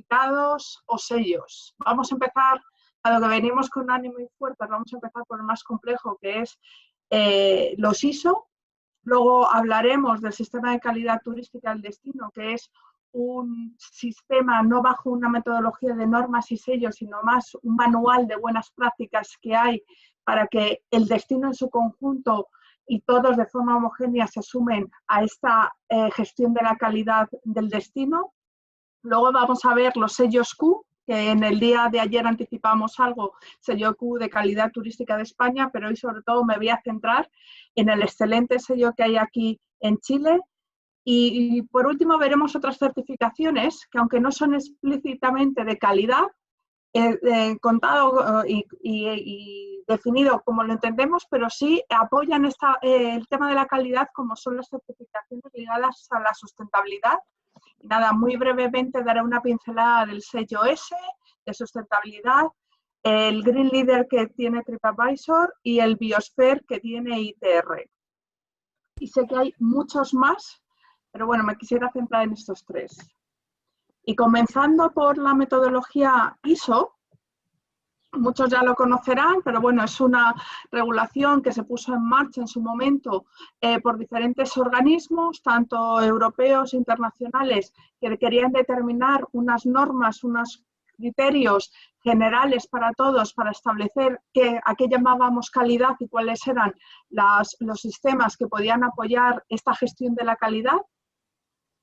certificados o sellos. Vamos a empezar, a lo que venimos con ánimo y fuerza, vamos a empezar por el más complejo, que es los ISO. Luego hablaremos del sistema de calidad turística del destino, que es un sistema no bajo una metodología de normas y sellos, sino más un manual de buenas prácticas que hay para que el destino en su conjunto y todos de forma homogénea se sumen a esta gestión de la calidad del destino. Luego vamos a ver los sellos Q, que en el día de ayer anticipamos algo, sello Q de calidad turística de España, pero hoy sobre todo me voy a centrar en el excelente sello que hay aquí en Chile. Y por último veremos otras certificaciones que, aunque no son explícitamente de calidad, contado y definido como lo entendemos, pero sí apoyan el tema de la calidad, como son las certificaciones ligadas a la sustentabilidad. Y nada, muy brevemente daré una pincelada del sello S, de sustentabilidad, el Green Leader que tiene TripAdvisor y el Biosphere que tiene ITR. Y sé que hay muchos más, pero bueno, me quisiera centrar en estos tres. Y comenzando por la metodología ISO, muchos ya lo conocerán, pero bueno, es una regulación que se puso en marcha en su momento por diferentes organismos, tanto europeos e internacionales, que querían determinar unas normas, unos criterios generales para todos, para establecer a qué llamábamos calidad y cuáles eran los sistemas que podían apoyar esta gestión de la calidad.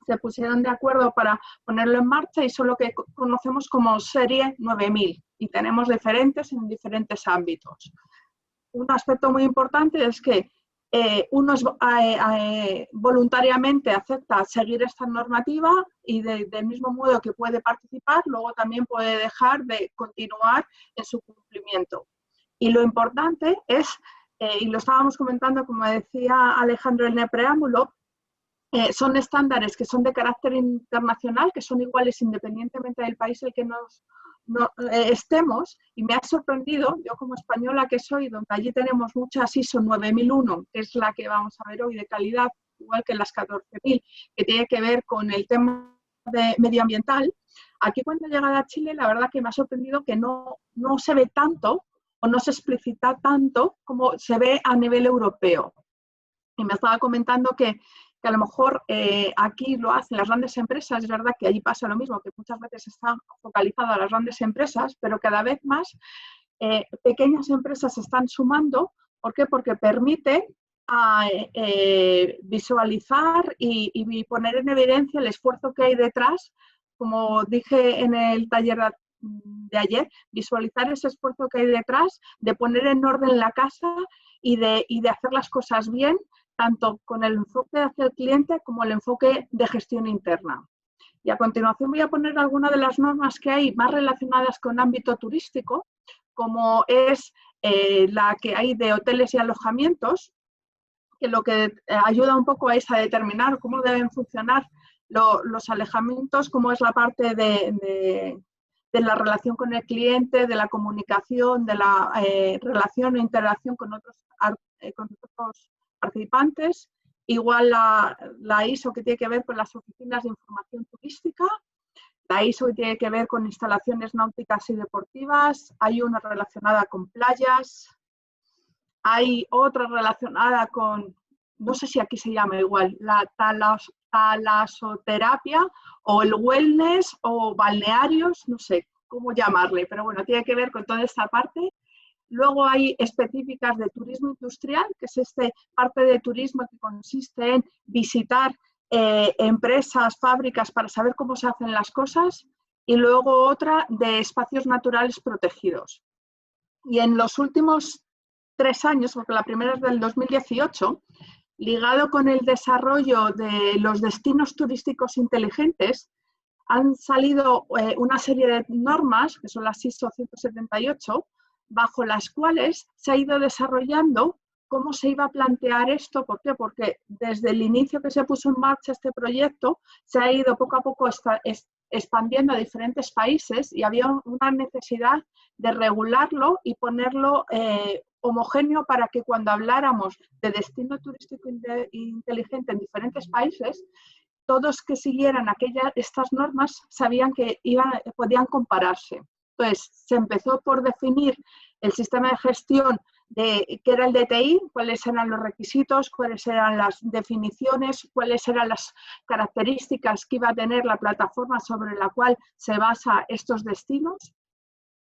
Se pusieron de acuerdo para ponerlo en marcha y son lo que conocemos como Serie 9000 y tenemos diferentes en diferentes ámbitos. Un aspecto muy importante es que uno voluntariamente acepta seguir esta normativa y del mismo modo que puede participar, luego también puede dejar de continuar en su cumplimiento. Y lo importante es, y lo estábamos comentando, como decía Alejandro en el preámbulo, son estándares que son de carácter internacional, que son iguales independientemente del país en el que estemos, y me ha sorprendido, yo como española que soy, donde allí tenemos muchas ISO 9001, que es la que vamos a ver hoy de calidad, igual que las 14000, que tiene que ver con el tema medioambiental. Aquí cuando he llegado a Chile, la verdad que me ha sorprendido que no se ve tanto o no se explicita tanto como se ve a nivel europeo. Y me estaba comentando que a lo mejor aquí lo hacen las grandes empresas, es verdad que allí pasa lo mismo, que muchas veces está focalizado a las grandes empresas, pero cada vez más pequeñas empresas se están sumando. ¿Por qué? Porque permite visualizar y poner en evidencia el esfuerzo que hay detrás, como dije en el taller de ayer, visualizar ese esfuerzo que hay detrás de poner en orden la casa y de hacer las cosas bien, tanto con el enfoque hacia el cliente como el enfoque de gestión interna. Y a continuación voy a poner algunas de las normas que hay más relacionadas con ámbito turístico, como es la que hay de hoteles y alojamientos, que lo que ayuda un poco es a determinar cómo deben funcionar los alojamientos, cómo es la parte de la relación con el cliente, de la comunicación, de la relación o interacción con otros participantes. Igual la ISO que tiene que ver con las oficinas de información turística, la ISO que tiene que ver con instalaciones náuticas y deportivas, hay una relacionada con playas, hay otra relacionada con, no sé si aquí se llama igual, la talasoterapia o el wellness o balnearios, no sé cómo llamarle, pero bueno, tiene que ver con toda esta parte. Luego hay específicas de turismo industrial, que es parte de turismo que consiste en visitar empresas, fábricas para saber cómo se hacen las cosas. Y luego otra de espacios naturales protegidos. Y en los últimos 3 años, porque la primera es del 2018, ligado con el desarrollo de los destinos turísticos inteligentes, han salido una serie de normas, que son las ISO 178, bajo las cuales se ha ido desarrollando cómo se iba a plantear esto. ¿Por qué? Porque desde el inicio que se puso en marcha este proyecto, se ha ido poco a poco expandiendo a diferentes países y había una necesidad de regularlo y ponerlo homogéneo para que cuando habláramos de destino turístico inteligente en diferentes países, todos que siguieran estas normas sabían que podían compararse. Entonces, se empezó por definir el sistema de gestión de qué era el DTI, cuáles eran los requisitos, cuáles eran las definiciones, cuáles eran las características que iba a tener la plataforma sobre la cual se basa estos destinos.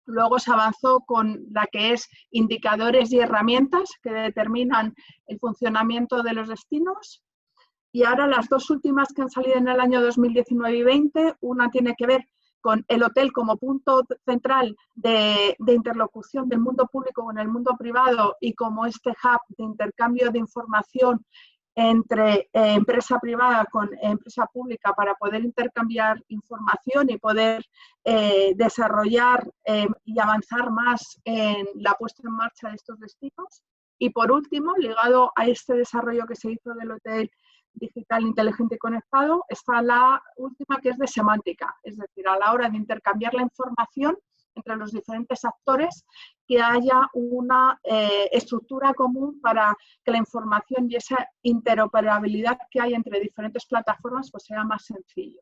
Luego se avanzó con la que es indicadores y herramientas que determinan el funcionamiento de los destinos. Y ahora las dos últimas que han salido en el año 2019 y 20, una tiene que ver con el hotel como punto central de interlocución del mundo público con el mundo privado y como este hub de intercambio de información entre empresa privada con empresa pública para poder intercambiar información y poder desarrollar y avanzar más en la puesta en marcha de estos destinos. Y por último, ligado a este desarrollo que se hizo del hotel digital, inteligente y conectado, está la última, que es de semántica, es decir, a la hora de intercambiar la información entre los diferentes actores, que haya una estructura común para que la información y esa interoperabilidad que hay entre diferentes plataformas pues sea más sencillo.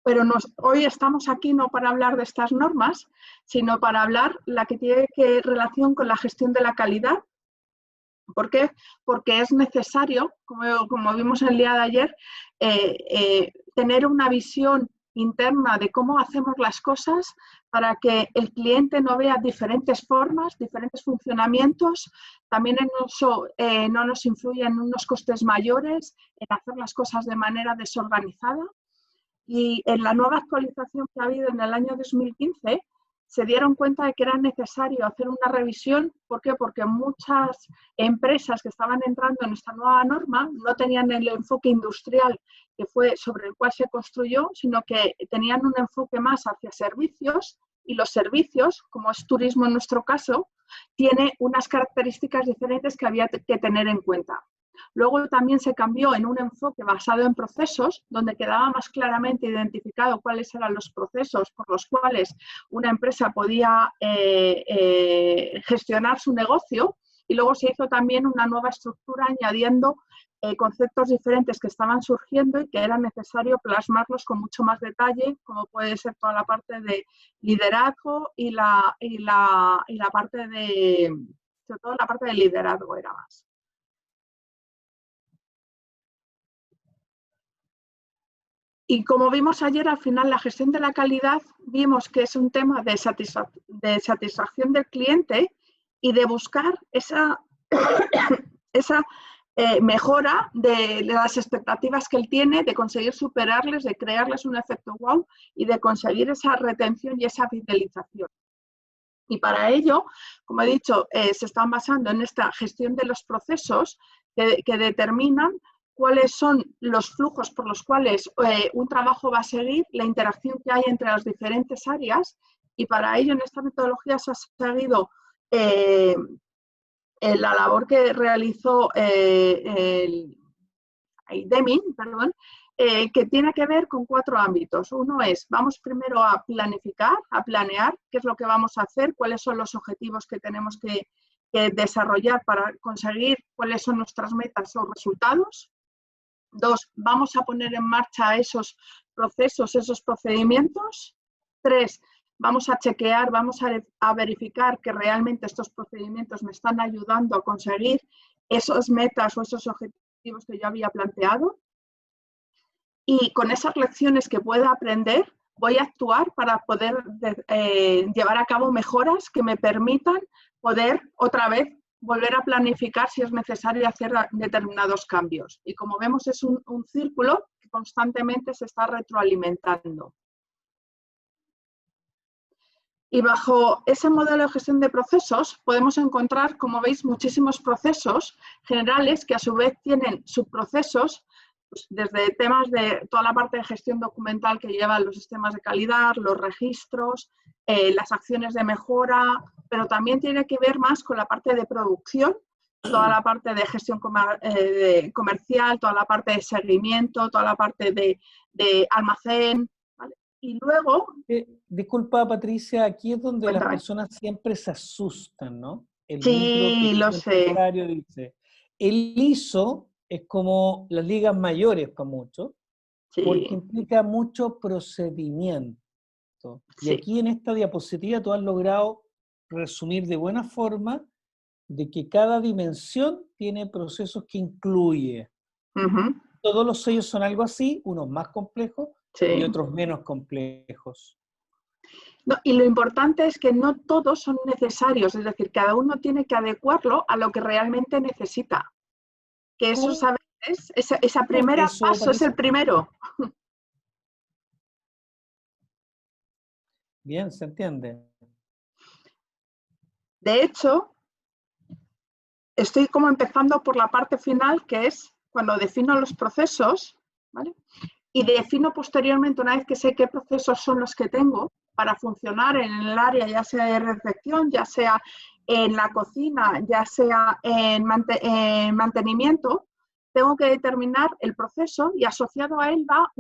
Pero hoy estamos aquí no para hablar de estas normas, sino para hablar la que tiene relación con la gestión de la calidad. ¿Por qué? Porque es necesario, como vimos el día de ayer, tener una visión interna de cómo hacemos las cosas para que el cliente no vea diferentes formas, diferentes funcionamientos. También eso no nos influye en unos costes mayores, en hacer las cosas de manera desorganizada. Y en la nueva actualización que ha habido en el año 2015, se dieron cuenta de que era necesario hacer una revisión. ¿Por qué? Porque muchas empresas que estaban entrando en esta nueva norma no tenían el enfoque industrial que fue sobre el cual se construyó, sino que tenían un enfoque más hacia servicios, y los servicios, como es turismo en nuestro caso, tiene unas características diferentes que había que tener en cuenta. Luego también se cambió en un enfoque basado en procesos, donde quedaba más claramente identificado cuáles eran los procesos por los cuales una empresa podía gestionar su negocio, y luego se hizo también una nueva estructura añadiendo conceptos diferentes que estaban surgiendo y que era necesario plasmarlos con mucho más detalle, como puede ser toda la parte de liderazgo y la parte de, sobre todo la parte de liderazgo era más. Y como vimos ayer, al final la gestión de la calidad vimos que es un tema de satisfacción del cliente y de buscar esa mejora de las expectativas que él tiene, de conseguir superarles, de crearles un efecto wow y de conseguir esa retención y esa fidelización. Y para ello, como he dicho, se están basando en esta gestión de los procesos que determinan cuáles son los flujos por los cuales un trabajo va a seguir, la interacción que hay entre las diferentes áreas, y para ello en esta metodología se ha seguido la labor que realizó Deming, perdón, que tiene que ver con 4 ámbitos. Uno es, vamos primero a planificar, a planear qué es lo que vamos a hacer, cuáles son los objetivos que tenemos que desarrollar para conseguir cuáles son nuestras metas o resultados. 2, vamos a poner en marcha esos procesos, esos procedimientos. 3, vamos a chequear, vamos a verificar que realmente estos procedimientos me están ayudando a conseguir esas metas o esos objetivos que yo había planteado. Y con esas lecciones que pueda aprender, voy a actuar para poder llevar a cabo mejoras que me permitan poder otra vez volver a planificar si es necesario hacer determinados cambios. Y como vemos, es un círculo que constantemente se está retroalimentando. Y bajo ese modelo de gestión de procesos podemos encontrar, como veis, muchísimos procesos generales que a su vez tienen subprocesos, pues desde temas de toda la parte de gestión documental que llevan los sistemas de calidad, los registros, las acciones de mejora, pero también tiene que ver más con la parte de producción, toda la parte de gestión comercial, toda la parte de seguimiento, toda la parte de almacén, ¿vale? Y luego... disculpa, Patricia, aquí es donde Cuéntame. las personas siempre se asustan, ¿no? El Sí, libro lo que sé. dice, él hizo es como las ligas mayores para muchos, porque Sí, implica mucho procedimiento. Y sí. aquí en esta diapositiva tú has logrado resumir de buena forma de que cada dimensión tiene procesos que incluye. Ujú, Todos los sellos son algo así, unos más complejos y sí. otros menos complejos. No, y lo importante es que no todos son necesarios, es decir, cada uno tiene que adecuarlo a lo que realmente necesita. Que eso, ¿Cómo ¿sabes? Esa es primera eso, paso es el Patricia? primero. Bien, se entiende. De hecho, estoy como empezando por la parte final, que es cuando defino los procesos, ¿vale? Y defino posteriormente, una vez que sé qué procesos son los que tengo para funcionar en el área, ya sea de recepción, ya sea en la cocina, ya sea en mantenimiento, tengo que determinar el proceso y asociado a él va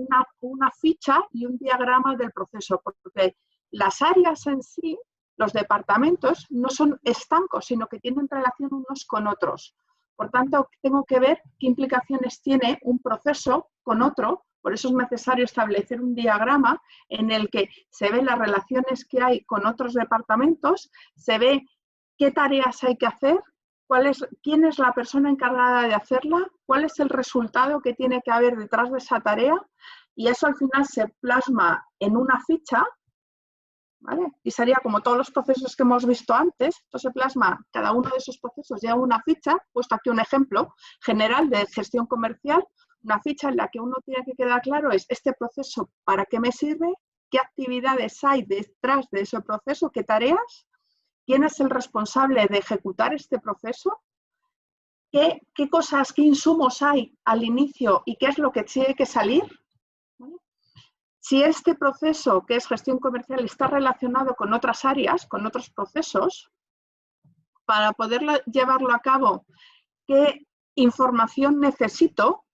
una ficha y un diagrama del proceso, porque las áreas en sí, los departamentos, no son estancos, sino que tienen relación unos con otros. Por tanto, tengo que ver qué implicaciones tiene un proceso con otro. Por eso es necesario establecer un diagrama en el que se ven las relaciones que hay con otros departamentos, se ve qué tareas hay que hacer, quién es la persona encargada de hacerla, cuál es el resultado que tiene que haber detrás de esa tarea, y eso al final se plasma en una ficha, ¿vale? Y sería como todos los procesos que hemos visto antes, esto se plasma, cada uno de esos procesos lleva una ficha, puesto aquí un ejemplo general de gestión comercial, una ficha en la que uno tiene que quedar claro es este proceso, ¿para qué me sirve? ¿Qué actividades hay detrás de ese proceso? ¿Qué tareas? ¿Quién es el responsable de ejecutar este proceso? ¿Qué cosas, qué insumos hay al inicio y qué es lo que tiene que salir? ¿Vale? Si este proceso, que es gestión comercial, está relacionado con otras áreas, con otros procesos, para poder llevarlo a cabo, ¿qué información necesito?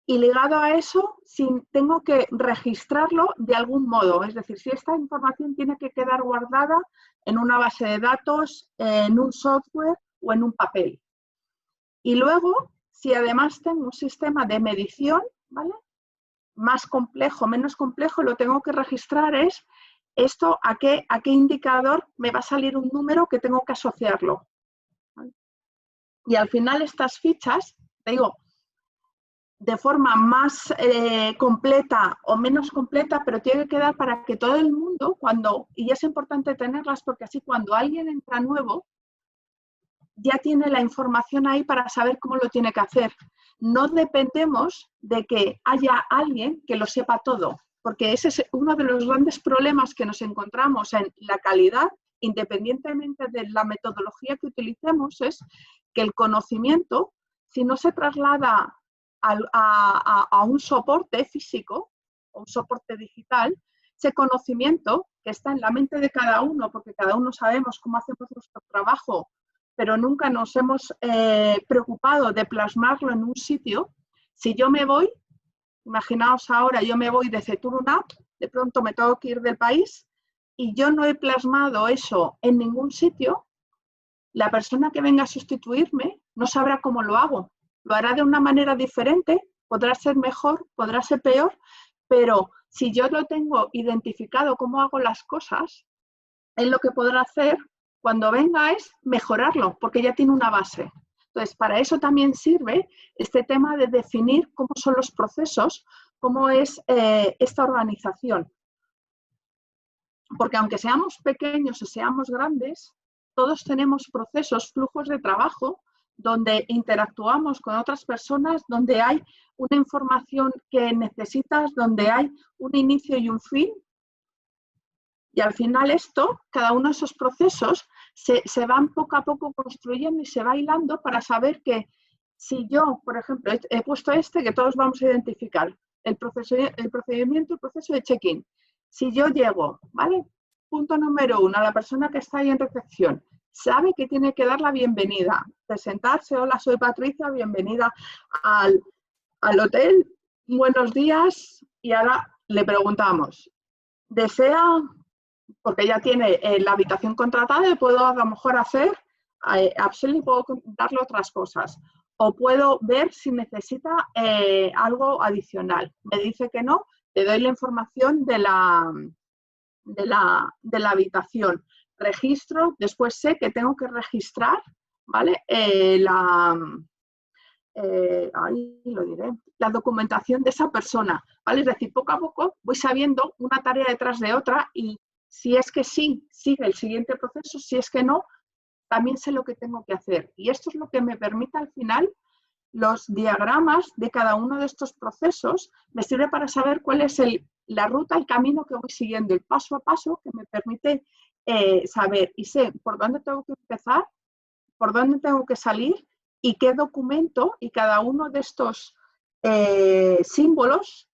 Y ligado a eso, tengo que registrarlo de algún modo. Es decir, si esta información tiene que quedar guardada en una base de datos, en un software o en un papel. Y luego, si además tengo un sistema de medición, ¿vale? Más complejo, menos complejo, lo tengo que registrar es esto a qué indicador me va a salir un número que tengo que asociarlo. ¿Vale? Y al final estas fichas, te digo, de forma más completa o menos completa, pero tiene que quedar para que todo el mundo, y es importante tenerlas porque así cuando alguien entra nuevo, ya tiene la información ahí para saber cómo lo tiene que hacer. No dependemos de que haya alguien que lo sepa todo, porque ese es uno de los grandes problemas que nos encontramos en la calidad, independientemente de la metodología que utilicemos, es que el conocimiento, si no se traslada a un soporte físico o un soporte digital, ese conocimiento que está en la mente de cada uno, porque cada uno sabemos cómo hacemos nuestro trabajo, pero nunca nos hemos preocupado de plasmarlo en un sitio. Si yo me voy, imaginaos ahora, yo me voy de Ceturunap, de pronto me tengo que ir del país y yo no he plasmado eso en ningún sitio, la persona que venga a sustituirme no sabrá cómo lo hago. Lo hará de una manera diferente, podrá ser mejor, podrá ser peor, pero si yo lo tengo identificado cómo hago las cosas, él lo que podrá hacer cuando venga es mejorarlo, porque ya tiene una base. Entonces, para eso también sirve este tema de definir cómo son los procesos, cómo es esta organización. Porque aunque seamos pequeños o seamos grandes, todos tenemos procesos, flujos de trabajo, donde interactuamos con otras personas, donde hay una información que necesitas, donde hay un inicio y un fin. Y al final esto, cada uno de esos procesos, se van poco a poco construyendo y se va hilando para saber que si yo, por ejemplo, he puesto que todos vamos a identificar, el procedimiento, el proceso de check-in. Si yo llego, ¿vale? Punto número 1, la persona que está ahí en recepción sabe que tiene que dar la bienvenida, presentarse, hola, soy Patricia, bienvenida al hotel, buenos días, y ahora le preguntamos, ¿desea porque ya tiene la habitación contratada y puedo a lo mejor hacer upselling y puedo darle otras cosas? o puedo ver si necesita algo adicional. Me dice que no, le doy la información de la habitación. Registro, después sé que tengo que registrar, ¿vale? Ahí lo diré, la documentación de esa persona, ¿vale? Es decir, poco a poco voy sabiendo una tarea detrás de otra y si es que sí, sigue el siguiente proceso, si es que no, también sé lo que tengo que hacer. Y esto es lo que me permite al final, los diagramas de cada uno de estos procesos, me sirve para saber cuál es la ruta, el camino que voy siguiendo, el paso a paso que me permite saber y sé por dónde tengo que empezar, por dónde tengo que salir y qué documento y cada uno de estos símbolos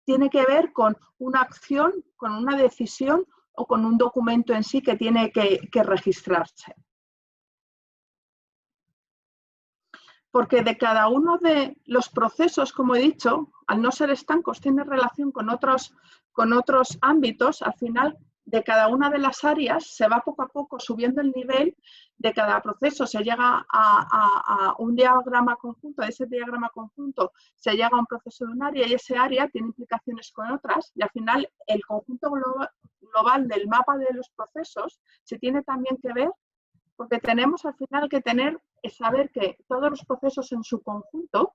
tiene que ver con una acción, con una decisión o con un documento en sí que tiene que registrarse. Porque de cada uno de los procesos, como he dicho, al no ser estancos, tiene relación con otros ámbitos, al final de cada una de las áreas se va poco a poco subiendo el nivel de cada proceso, se llega a un diagrama conjunto, de ese diagrama conjunto se llega a un proceso de un área y ese área tiene implicaciones con otras y al final el conjunto global del mapa de los procesos se tiene también que ver porque tenemos al final que saber que todos los procesos en su conjunto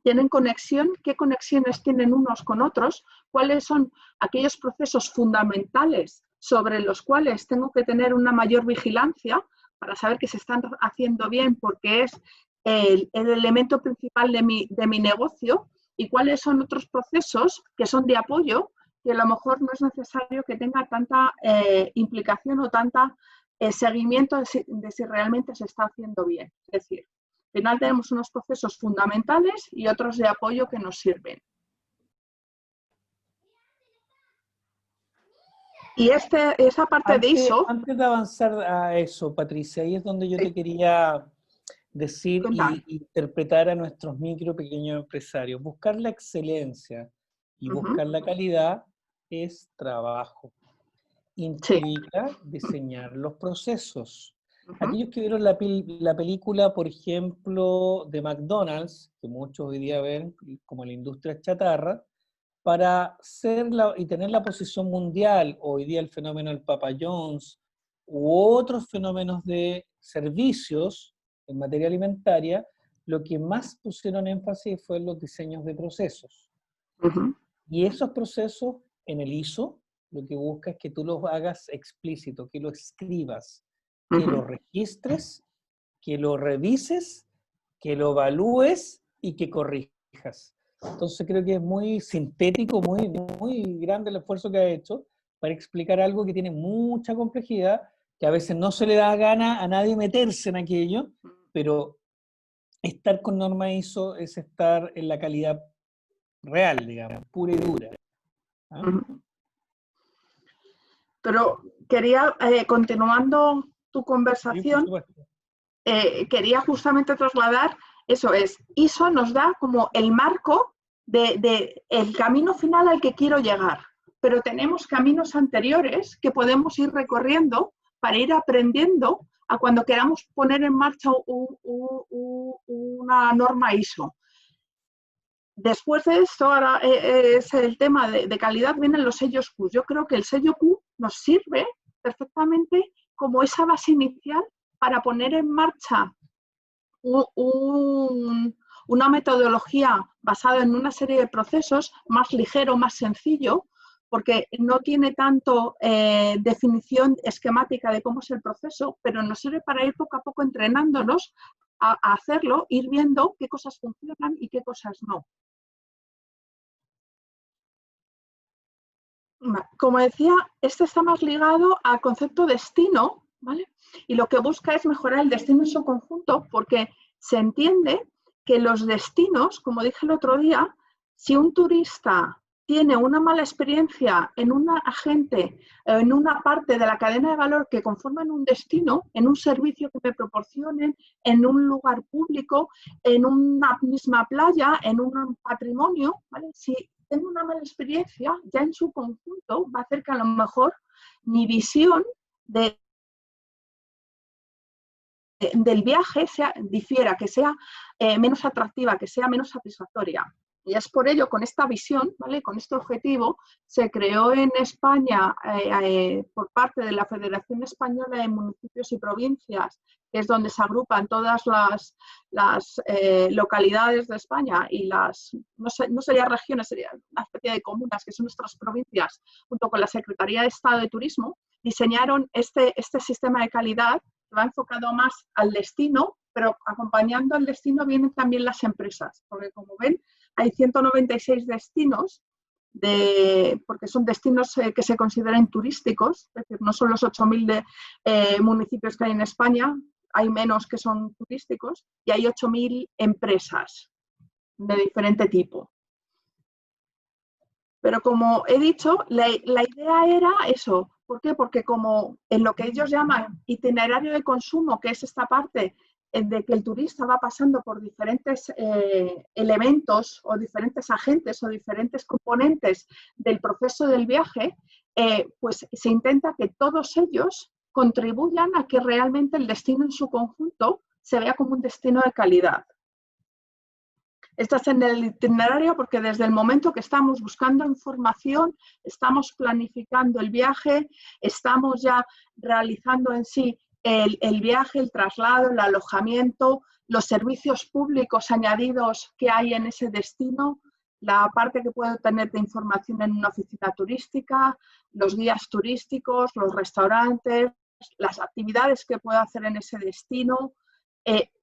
tienen conexión, qué conexiones tienen unos con otros, cuáles son aquellos procesos fundamentales sobre los cuales tengo que tener una mayor vigilancia para saber que se están haciendo bien porque es el elemento principal de mi negocio y cuáles son otros procesos que son de apoyo que a lo mejor no es necesario que tenga tanta implicación o tanta seguimiento de si realmente se está haciendo bien. Es decir, al final tenemos unos procesos fundamentales y otros de apoyo que nos sirven. Y esa parte de ISO... Antes de avanzar a eso, Patricia, ahí es donde yo te quería decir y interpretar a nuestros micro, pequeños empresarios. Buscar la excelencia y buscar la calidad es trabajo. Implica diseñar los procesos. Aquellos que vieron la película, por ejemplo, de McDonald's, que muchos hoy día ven como la industria chatarra, para y tener la posición mundial, hoy día el fenómeno del Papa John's, u otros fenómenos de servicios en materia alimentaria, lo que más pusieron énfasis fue en los diseños de procesos. Y esos procesos en el ISO, lo que busca es que tú los hagas explícito, que lo escribas, que lo registres, que lo revises, que lo evalúes y que corrijas. Entonces creo que es muy sintético, muy grande el esfuerzo que ha hecho para explicar algo que tiene mucha complejidad, que a veces no se le da gana a nadie meterse en aquello, pero estar con norma ISO es estar en la calidad real, digamos, pura y dura. ¿Ah? Pero quería, continuando tu conversación, quería justamente trasladar, eso es, ISO nos da como el marco de el camino final al que quiero llegar, pero tenemos caminos anteriores que podemos ir recorriendo para ir aprendiendo a cuando queramos poner en marcha una norma ISO. Después de esto, ahora es el tema de calidad, vienen los sellos Q. Yo creo que el sello Q nos sirve perfectamente como esa base inicial para poner en marcha una metodología basada en una serie de procesos más ligero, más sencillo, porque no tiene tanto definición esquemática de cómo es el proceso, pero nos sirve para ir poco a poco entrenándonos a hacerlo, ir viendo qué cosas funcionan y qué cosas no. Como decía, este está más ligado al concepto destino, ¿vale? Y lo que busca es mejorar el destino en su conjunto, porque se entiende que los destinos, como dije el otro día, si un turista tiene una mala experiencia en un agente, en una parte de la cadena de valor que conforman un destino, en un servicio que me proporcionen, en un lugar público, en una misma playa, en un patrimonio, ¿vale? Si tengo una mala experiencia, ya en su conjunto va a hacer que a lo mejor mi visión del viaje difiera, que sea menos atractiva, que sea menos satisfactoria. Y es por ello, con esta visión, ¿vale? Con este objetivo, se creó en España, por parte de la Federación Española de Municipios y Provincias, que es donde se agrupan todas las localidades de España y no serían regiones, sería una especie de comunas, que son nuestras provincias, junto con la Secretaría de Estado de Turismo, diseñaron este sistema de calidad que va enfocado más al destino, pero acompañando al destino vienen también las empresas, porque como ven, hay 196 destinos, porque son destinos que se consideran turísticos, es decir, no son los 8.000 municipios que hay en España, hay menos que son turísticos, y hay 8.000 empresas de diferente tipo. Pero como he dicho, la idea era eso. ¿Por qué? Porque como en lo que ellos llaman itinerario de consumo, que es esta parte de que el turista va pasando por diferentes elementos o diferentes agentes o diferentes componentes del proceso del viaje, pues se intenta que todos ellos contribuyan a que realmente el destino en su conjunto se vea como un destino de calidad. Estás en el itinerario porque desde el momento que estamos buscando información, estamos planificando el viaje, estamos ya realizando en sí el viaje, el traslado, el alojamiento, los servicios públicos añadidos que hay en ese destino, la parte que puedo tener de información en una oficina turística, los guías turísticos, los restaurantes, las actividades que puedo hacer en ese destino,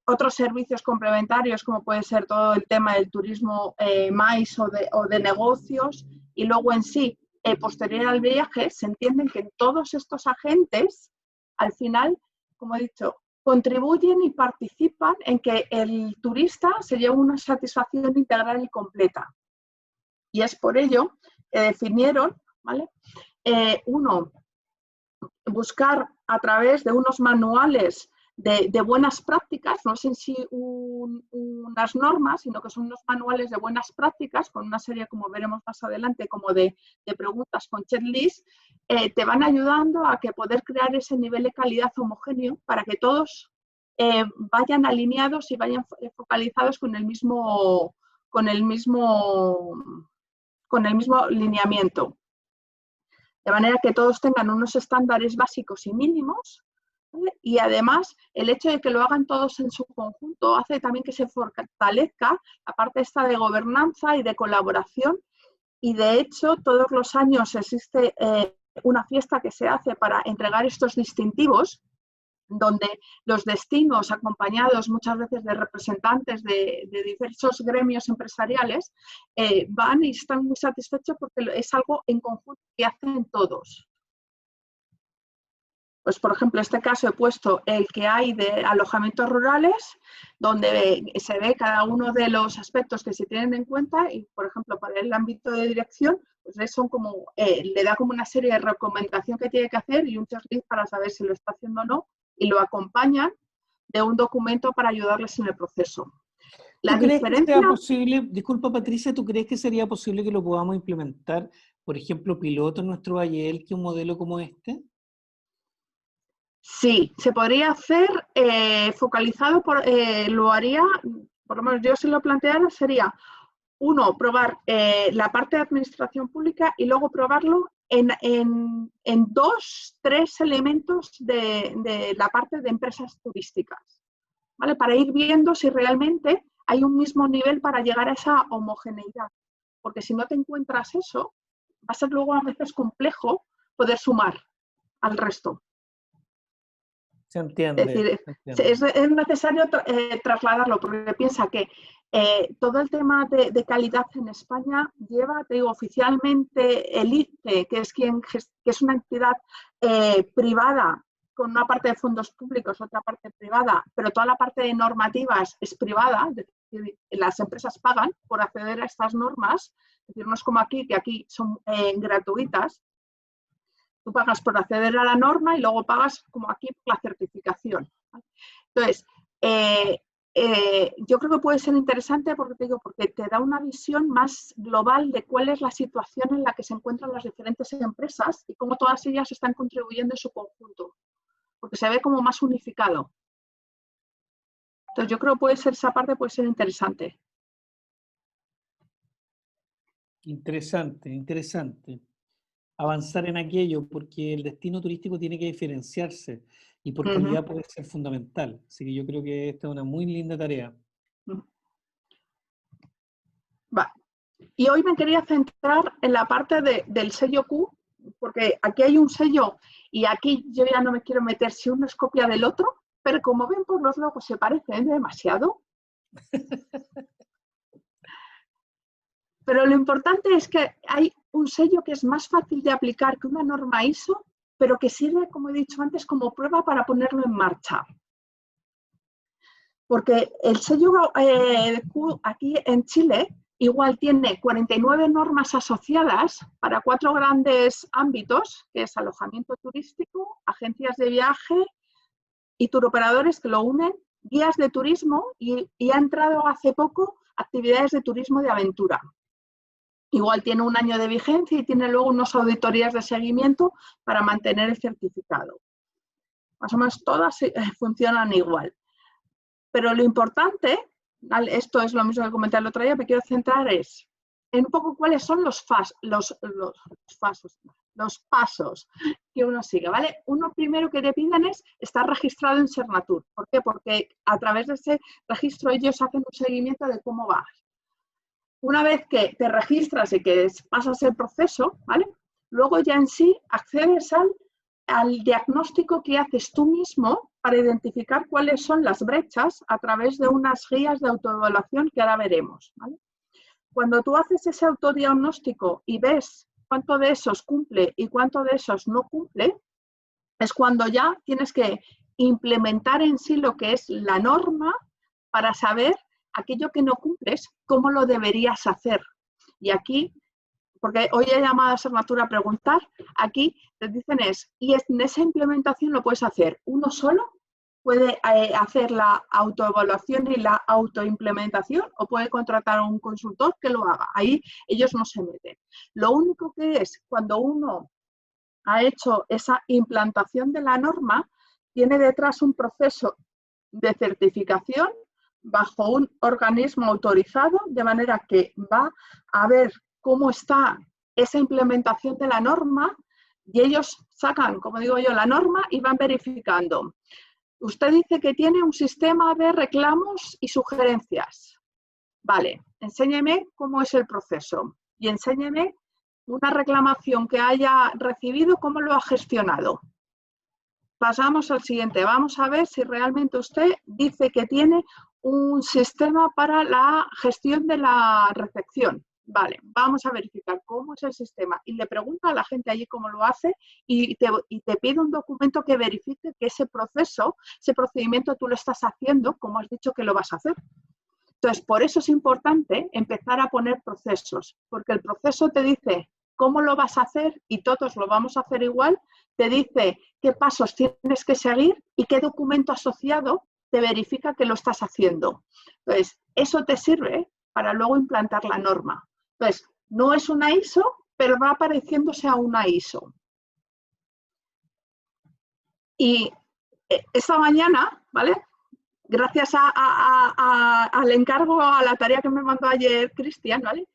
otros servicios complementarios como puede ser todo el tema del turismo MICE o de negocios, y luego en sí, posterior al viaje, se entienden que todos estos agentes, al final, como he dicho, contribuyen y participan en que el turista se lleve una satisfacción integral y completa. Y es por ello que definieron, ¿vale? Uno, buscar a través de unos manuales de buenas prácticas, no es en sí unas normas, sino que son unos manuales de buenas prácticas con una serie, como veremos más adelante, como de preguntas con checklist, te van ayudando a que poder crear ese nivel de calidad homogéneo para que todos vayan alineados y vayan focalizados con el mismo lineamiento. De manera que todos tengan unos estándares básicos y mínimos, ¿vale? Y además el hecho de que lo hagan todos en su conjunto hace también que se fortalezca la parte esta de gobernanza y de colaboración, y de hecho todos los años existe una fiesta que se hace para entregar estos distintivos, donde los destinos, acompañados muchas veces de representantes de diversos gremios empresariales, van y están muy satisfechos porque es algo en conjunto que hacen todos. Pues, por ejemplo, en este caso he puesto el que hay de alojamientos rurales, donde se ve cada uno de los aspectos que se tienen en cuenta y, por ejemplo, para el ámbito de dirección, pues son como, le da como una serie de recomendación que tiene que hacer y un checklist para saber si lo está haciendo o no, y lo acompañan de un documento para ayudarles en el proceso. ¿Tú crees que sea posible, disculpa Patricia, ¿tú crees que sería posible que lo podamos implementar, por ejemplo, piloto en nuestro Valle Elqui, un modelo como este? Sí, se podría hacer focalizado, lo haría, por lo menos yo si lo planteara, sería, uno, probar la parte de administración pública y luego probarlo en 2, 3 elementos de la parte de empresas turísticas, ¿vale? Para ir viendo si realmente hay un mismo nivel para llegar a esa homogeneidad. Porque si no te encuentras eso, va a ser luego a veces complejo poder sumar al resto. Se entiende. Es decir, se entiende. es necesario trasladarlo, porque piensa que todo el tema de calidad en España lleva, te digo, oficialmente el ICE, que es una entidad privada, con una parte de fondos públicos, otra parte privada, pero toda la parte de normativas es privada, es decir, las empresas pagan por acceder a estas normas, es decir, no es como aquí, que aquí son gratuitas. Tú pagas por acceder a la norma y luego pagas, como aquí, por la certificación. Entonces, yo creo que puede ser interesante porque te da una visión más global de cuál es la situación en la que se encuentran las diferentes empresas y cómo todas ellas están contribuyendo en su conjunto, porque se ve como más unificado. Entonces yo creo que puede ser esa parte, puede ser interesante. Interesante, interesante. Avanzar en aquello, porque el destino turístico tiene que diferenciarse y por calidad puede ser fundamental. Así que yo creo que esta es una muy linda tarea. Va. Y hoy me quería centrar en la parte del sello Q, porque aquí hay un sello y aquí yo ya no me quiero meter si uno es copia del otro, pero como ven por los logos se parecen demasiado. Pero lo importante es que hay un sello que es más fácil de aplicar que una norma ISO, pero que sirve, como he dicho antes, como prueba para ponerlo en marcha. Porque el sello Q aquí en Chile igual tiene 49 normas asociadas para 4 grandes ámbitos, que es alojamiento turístico, agencias de viaje y turoperadores que lo unen, guías de turismo y ha entrado hace poco actividades de turismo de aventura. Igual tiene un año de vigencia y tiene luego unas auditorías de seguimiento para mantener el certificado. Más o menos todas funcionan igual. Pero lo importante, esto es lo mismo que comenté el otro día, me quiero centrar en un poco cuáles son los pasos que uno sigue, ¿vale? Uno primero que te piden es estar registrado en Sernatur. ¿Por qué? Porque a través de ese registro ellos hacen un seguimiento de cómo vas. Una vez que te registras y que pasas el proceso, ¿vale? Luego ya en sí accedes al diagnóstico que haces tú mismo para identificar cuáles son las brechas a través de unas guías de autoevaluación que ahora veremos, ¿vale? Cuando tú haces ese autodiagnóstico y ves cuánto de esos cumple y cuánto de esos no cumple, es cuando ya tienes que implementar en sí lo que es la norma para saber aquello que no cumples, cómo lo deberías hacer. Y aquí, porque hoy he llamado a Sernatur a preguntar, aquí te dicen y en esa implementación lo puedes hacer uno solo, puede hacer la autoevaluación y la autoimplementación o puede contratar a un consultor que lo haga. Ahí ellos no se meten. Lo único que es cuando uno ha hecho esa implantación de la norma, tiene detrás un proceso de certificación bajo un organismo autorizado, de manera que va a ver cómo está esa implementación de la norma y ellos sacan, como digo yo, la norma y van verificando. Usted dice que tiene un sistema de reclamos y sugerencias. Vale, enséñeme cómo es el proceso y enséñeme una reclamación que haya recibido, cómo lo ha gestionado. Pasamos al siguiente. Vamos a ver si realmente usted dice que tiene un sistema para la gestión de la recepción. Vale, vamos a verificar cómo es el sistema. Y le pregunta a la gente allí cómo lo hace y te pide un documento que verifique que ese proceso, ese procedimiento tú lo estás haciendo como has dicho que lo vas a hacer. Entonces, por eso es importante empezar a poner procesos, porque el proceso te dice cómo lo vas a hacer y todos lo vamos a hacer igual, te dice qué pasos tienes que seguir y qué documento asociado te verifica que lo estás haciendo. Entonces, eso te sirve para luego implantar la norma. Entonces, no es una ISO, pero va pareciéndose a una ISO. Y esta mañana, ¿vale? Gracias al encargo, a la tarea que me mandó ayer Cristian, ¿vale?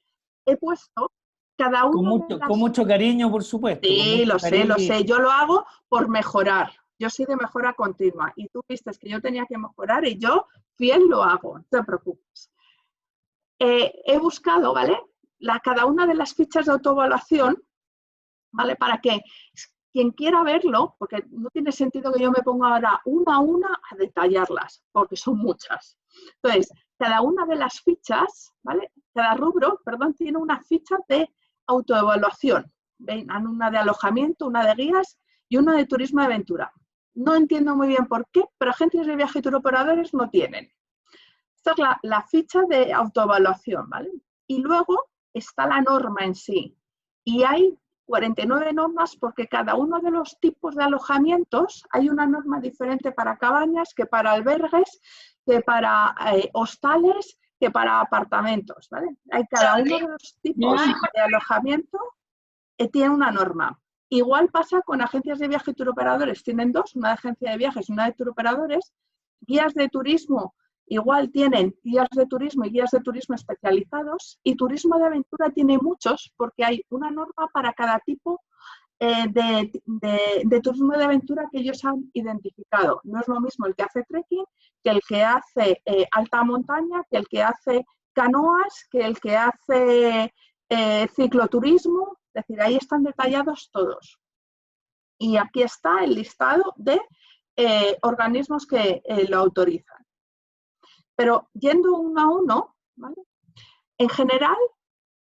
He puesto cada uno con mucho cariño, por supuesto. Sí, lo sé. Yo lo hago por mejorar. Yo soy de mejora continua. Y tú viste que yo tenía que mejorar y yo fiel lo hago. No te preocupes. He buscado, ¿vale? Cada una de las fichas de autoevaluación, ¿vale? Para que quien quiera verlo, porque no tiene sentido que yo me ponga ahora una a una a detallarlas, porque son muchas. Entonces, cada una de las fichas, ¿vale? Cada rubro, perdón, tiene una ficha de autoevaluación. ¿Ven? Una de alojamiento, una de guías y una de turismo de aventura. No entiendo muy bien por qué, pero agencias de viaje y turoperadores no tienen. Esta es la ficha de autoevaluación, ¿vale? Y luego está la norma en sí. Y hay 49 normas porque cada uno de los tipos de alojamientos hay una norma diferente para cabañas, que para albergues, que para hostales, que para apartamentos, ¿vale? Hay cada uno de los tipos de alojamiento tiene una norma. Igual pasa con agencias de viaje y turoperadores. Tienen dos, una de agencia de viajes y una de turoperadores. Guías de turismo igual tienen guías de turismo y guías de turismo especializados, y turismo de aventura tiene muchos porque hay una norma para cada tipo de turismo de aventura que ellos han identificado. No es lo mismo el que hace trekking que el que hace alta montaña, que el que hace canoas, que el que hace cicloturismo. Es decir, ahí están detallados todos. Y aquí está el listado de organismos que lo autorizan. Pero yendo uno a uno, ¿vale? En general,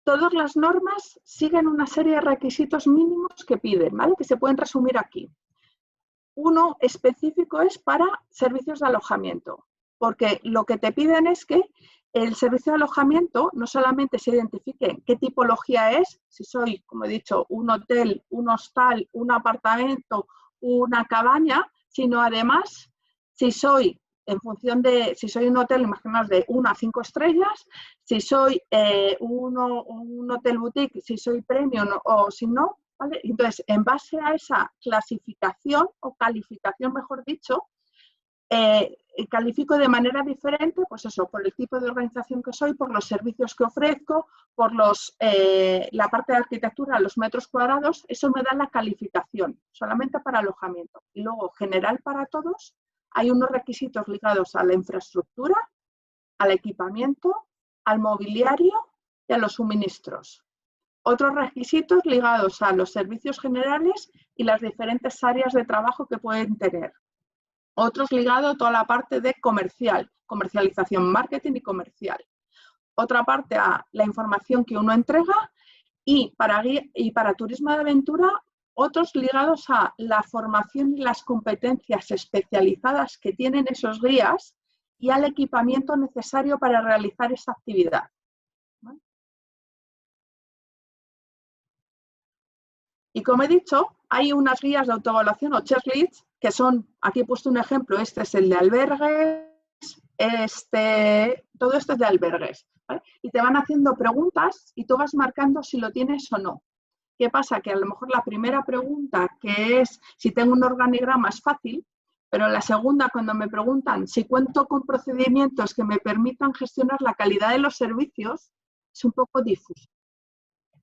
todas las normas siguen una serie de requisitos mínimos que piden, ¿vale? Que se pueden resumir aquí. Uno específico es para servicios de alojamiento, porque lo que te piden es que el servicio de alojamiento no solamente se identifique qué tipología es, si soy, como he dicho, un hotel, un hostal, un apartamento, una cabaña, sino además si soy, en función de, si soy un hotel, imaginaos, de 1 a 5 estrellas, si soy un hotel boutique, si soy premium o si no, ¿vale? Entonces, en base a esa clasificación o calificación, mejor dicho, califico de manera diferente, pues eso, por el tipo de organización que soy, por los servicios que ofrezco, por la parte de arquitectura, los metros cuadrados, eso me da la calificación, solamente para alojamiento. Y luego, general para todos, hay unos requisitos ligados a la infraestructura, al equipamiento, al mobiliario y a los suministros. Otros requisitos ligados a los servicios generales y las diferentes áreas de trabajo que pueden tener. Otros ligados a toda la parte de comercialización, marketing y comercial. Otra parte a la información que uno entrega y para turismo de aventura, otros ligados a la formación y las competencias especializadas que tienen esos guías y al equipamiento necesario para realizar esa actividad. ¿Vale? Y como he dicho, hay unas guías de autoevaluación o checklists que son, aquí he puesto un ejemplo, este es el de albergues, todo esto es de albergues, ¿vale? Y te van haciendo preguntas y tú vas marcando si lo tienes o no. ¿Qué pasa? Que a lo mejor la primera pregunta, que es si tengo un organigrama, es fácil, pero la segunda, cuando me preguntan si cuento con procedimientos que me permitan gestionar la calidad de los servicios, es un poco difuso.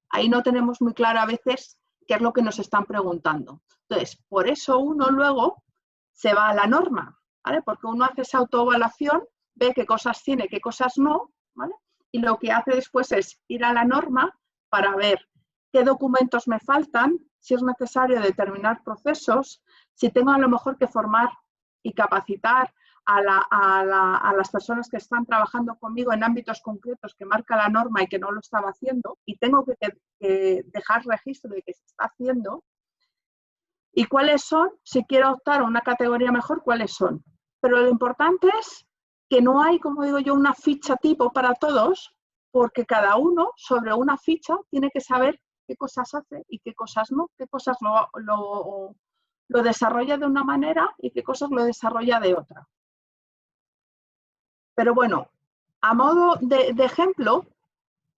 Ahí no tenemos muy claro a veces qué es lo que nos están preguntando. Entonces, por eso uno luego se va a la norma, ¿vale? Porque uno hace esa autoevaluación, ve qué cosas tiene, qué cosas no, ¿vale? Y lo que hace después es ir a la norma para ver qué documentos me faltan, si es necesario determinar procesos, si tengo a lo mejor que formar y capacitar a las personas que están trabajando conmigo en ámbitos concretos que marca la norma y que no lo estaba haciendo, y tengo que dejar registro de que se está haciendo, y cuáles son, si quiero optar a una categoría mejor, cuáles son. Pero lo importante es que no hay, como digo yo, una ficha tipo para todos, porque cada uno sobre una ficha tiene que saber qué cosas hace y qué cosas no, qué cosas lo desarrolla de una manera y qué cosas lo desarrolla de otra. Pero bueno, a modo de ejemplo,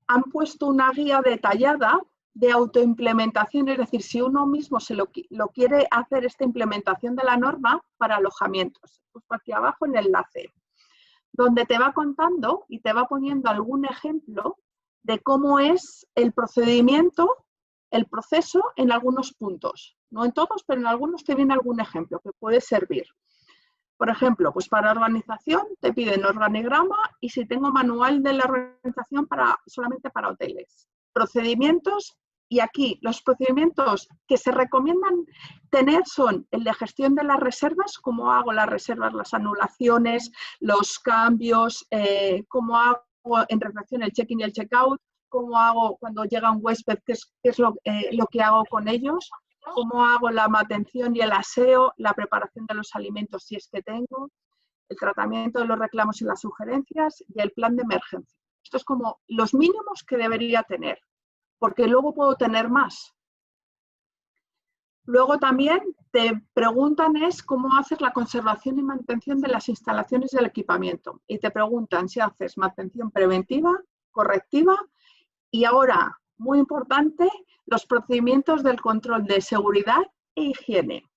han puesto una guía detallada de autoimplementación, es decir, si uno mismo se lo quiere hacer esta implementación de la norma para alojamientos. Pues aquí abajo el enlace, donde te va contando y te va poniendo algún ejemplo de cómo es el procedimiento, el proceso en algunos puntos. No en todos, pero en algunos te viene algún ejemplo que puede servir. Por ejemplo, pues para organización te piden organigrama y si tengo manual de la organización solamente para hoteles. Procedimientos, y aquí los procedimientos que se recomiendan tener son el de gestión de las reservas, cómo hago las reservas, las anulaciones, los cambios, cómo hago en recepción el check-in y el check-out, cómo hago cuando llega un huésped, qué es lo que hago con ellos, cómo hago la mantención y el aseo, la preparación de los alimentos si es que tengo, el tratamiento de los reclamos y las sugerencias y el plan de emergencia. Esto es como los mínimos que debería tener, porque luego puedo tener más. Luego también te preguntan es cómo haces la conservación y mantención de las instalaciones y el equipamiento. Y te preguntan si haces mantención preventiva, correctiva y ahora, muy importante, los procedimientos del control de seguridad e higiene.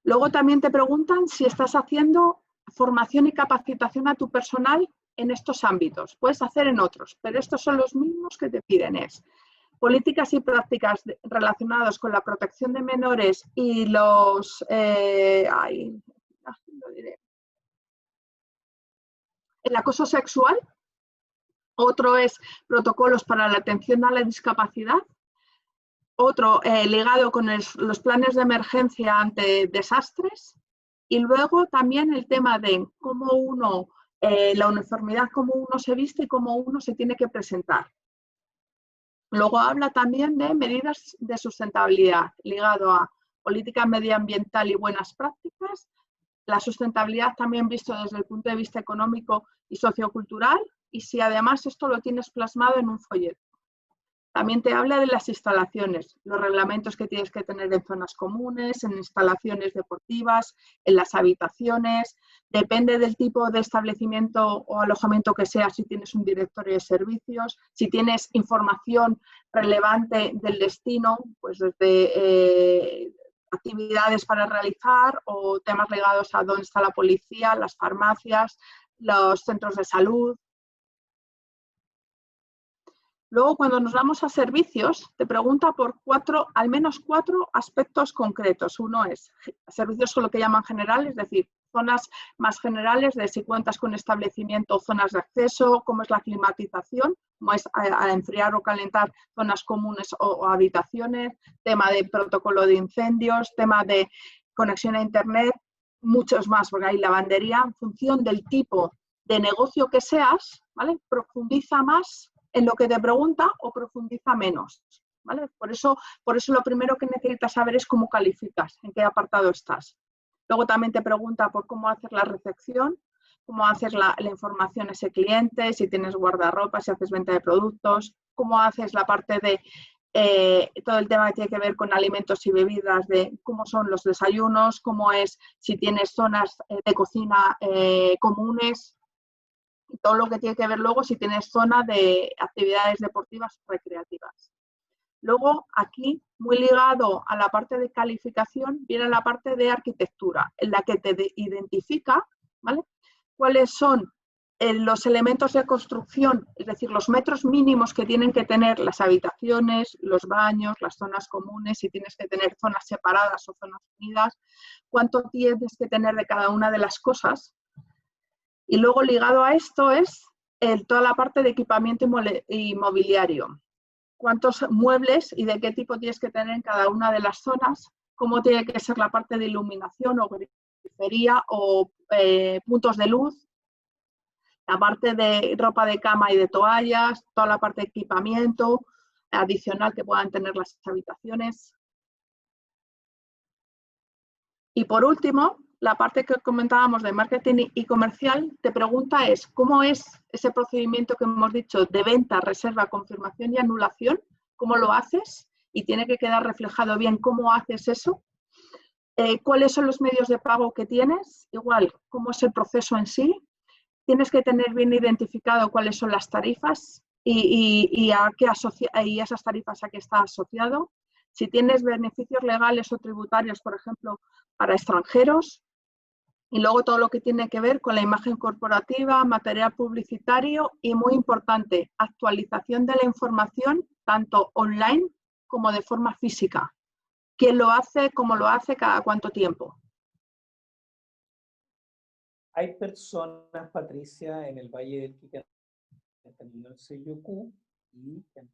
Luego también te preguntan si estás haciendo formación y capacitación a tu personal en estos ámbitos. Puedes hacer en otros, pero estos son los mismos que te piden. Es políticas y prácticas relacionadas con la protección de menores y los... lo diré. El acoso sexual. Otro es protocolos para la atención a la discapacidad. Otro ligado con los planes de emergencia ante desastres. Y luego también el tema de cómo uno, la uniformidad, cómo uno se viste y cómo uno se tiene que presentar. Luego habla también de medidas de sustentabilidad, ligado a política medioambiental y buenas prácticas, la sustentabilidad también visto desde el punto de vista económico y sociocultural, y si además esto lo tienes plasmado en un folleto. También te habla de las instalaciones, los reglamentos que tienes que tener en zonas comunes, en instalaciones deportivas, en las habitaciones. Depende del tipo de establecimiento o alojamiento que sea, si tienes un directorio de servicios, si tienes información relevante del destino, pues desde actividades para realizar o temas ligados a dónde está la policía, las farmacias, los centros de salud. Luego, cuando nos vamos a servicios, te pregunta por al menos cuatro aspectos concretos. Uno es servicios con lo que llaman generales, es decir, zonas más generales de si cuentas con establecimiento, zonas de acceso, cómo es la climatización, cómo es a enfriar o calentar zonas comunes o habitaciones, tema de protocolo de incendios, tema de conexión a internet, muchos más, porque hay lavandería. En función del tipo de negocio que seas, ¿vale? Profundiza más en lo que te pregunta o profundiza menos, ¿vale? Por eso lo primero que necesitas saber es cómo calificas, en qué apartado estás. Luego también te pregunta por cómo haces la recepción, cómo haces la información a ese cliente, si tienes guardarropa, si haces venta de productos, cómo haces la parte de todo el tema que tiene que ver con alimentos y bebidas, de cómo son los desayunos, cómo es si tienes zonas de cocina comunes, y todo lo que tiene que ver luego si tienes zona de actividades deportivas recreativas. Luego, aquí, muy ligado a la parte de calificación, viene la parte de arquitectura, en la que te identifica, ¿vale?, cuáles son los elementos de construcción, es decir, los metros mínimos que tienen que tener las habitaciones, los baños, las zonas comunes, si tienes que tener zonas separadas o zonas unidas, cuánto tienes que tener de cada una de las cosas. Y luego ligado a esto es toda la parte de equipamiento inmobiliario. Cuántos muebles y de qué tipo tienes que tener en cada una de las zonas, cómo tiene que ser la parte de iluminación o grifería o puntos de luz, la parte de ropa de cama y de toallas, toda la parte de equipamiento adicional que puedan tener las habitaciones. Y por último, la parte que comentábamos de marketing y comercial, te pregunta es cómo es ese procedimiento que hemos dicho de venta, reserva, confirmación y anulación, cómo lo haces y tiene que quedar reflejado bien cómo haces eso, cuáles son los medios de pago que tienes, igual cómo es el proceso en sí, tienes que tener bien identificado cuáles son las tarifas y esas tarifas a qué está asociado. Si tienes beneficios legales o tributarios, por ejemplo, para extranjeros, y luego todo lo que tiene que ver con la imagen corporativa, material publicitario y, muy importante, actualización de la información tanto online como de forma física. ¿Quién lo hace? ¿Cómo lo hace? ¿Cada cuánto tiempo? Hay personas, Patricia, en el Valle del Quique que han tenido el sello Q y que han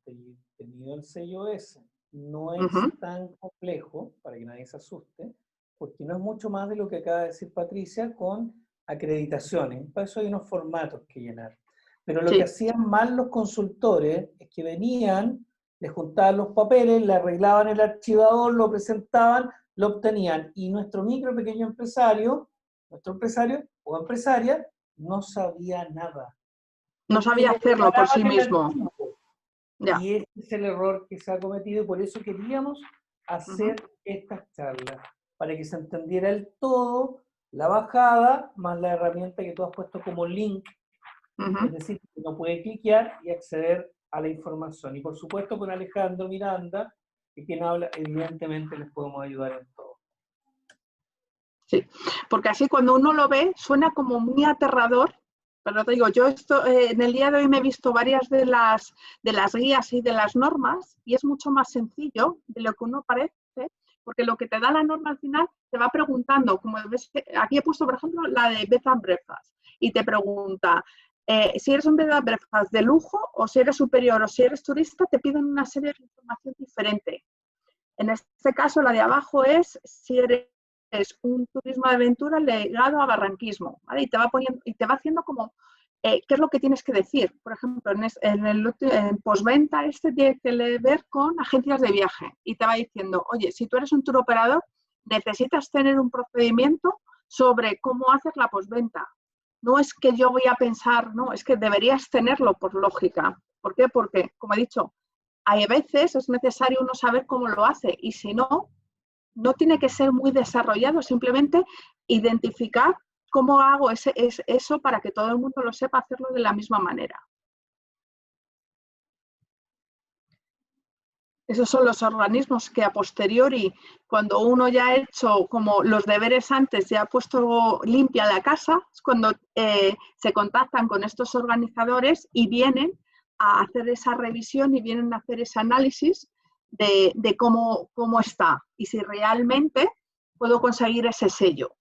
tenido el sello S. No es tan complejo, para que nadie se asuste, porque no es mucho más de lo que acaba de decir Patricia con acreditaciones. Para eso hay unos formatos que llenar. Pero lo que hacían mal los consultores es que venían, les juntaban los papeles, le arreglaban el archivador, lo presentaban, lo obtenían. Y nuestro micro pequeño empresario, nuestro empresario o empresaria, no sabía nada. No sabía hacerlo por sí mismo. Y ese es el error que se ha cometido y por eso queríamos hacer estas charlas, para que se entendiera el todo, la bajada, más la herramienta que tú has puesto como link, es decir, que uno puede cliquear y acceder a la información. Y por supuesto con Alejandro Miranda, que quien habla, evidentemente les podemos ayudar en todo. Sí, porque así cuando uno lo ve suena como muy aterrador, pero te digo, yo esto en el día de hoy me he visto varias de las guías y de las normas y es mucho más sencillo de lo que uno parece, porque lo que te da la norma al final te va preguntando, como ves, aquí he puesto por ejemplo la de Bed and Breakfast y te pregunta si eres un Bed and Breakfast de lujo o si eres superior o si eres turista, te piden una serie de información diferente. En este caso la de abajo es si eres un turismo de aventura ligado a barranquismo, ¿vale? Y te va poniendo, y te va haciendo como qué es lo que tienes que decir. Por ejemplo, en postventa tiene que ver con agencias de viaje y te va diciendo, oye, si tú eres un tour operador, necesitas tener un procedimiento sobre cómo hacer la postventa. No es que yo voy a pensar, no, es que deberías tenerlo por lógica. ¿Por qué? Porque, como he dicho, hay veces es necesario uno saber cómo lo hace y si no, no tiene que ser muy desarrollado, simplemente identificar cómo hago eso para que todo el mundo lo sepa hacerlo de la misma manera. Esos son los organismos que a posteriori, cuando uno ya ha hecho como los deberes antes, ya ha puesto limpia la casa, es cuando se contactan con estos organizadores y vienen a hacer esa revisión y vienen a hacer ese análisis de cómo está y si realmente puedo conseguir ese sello.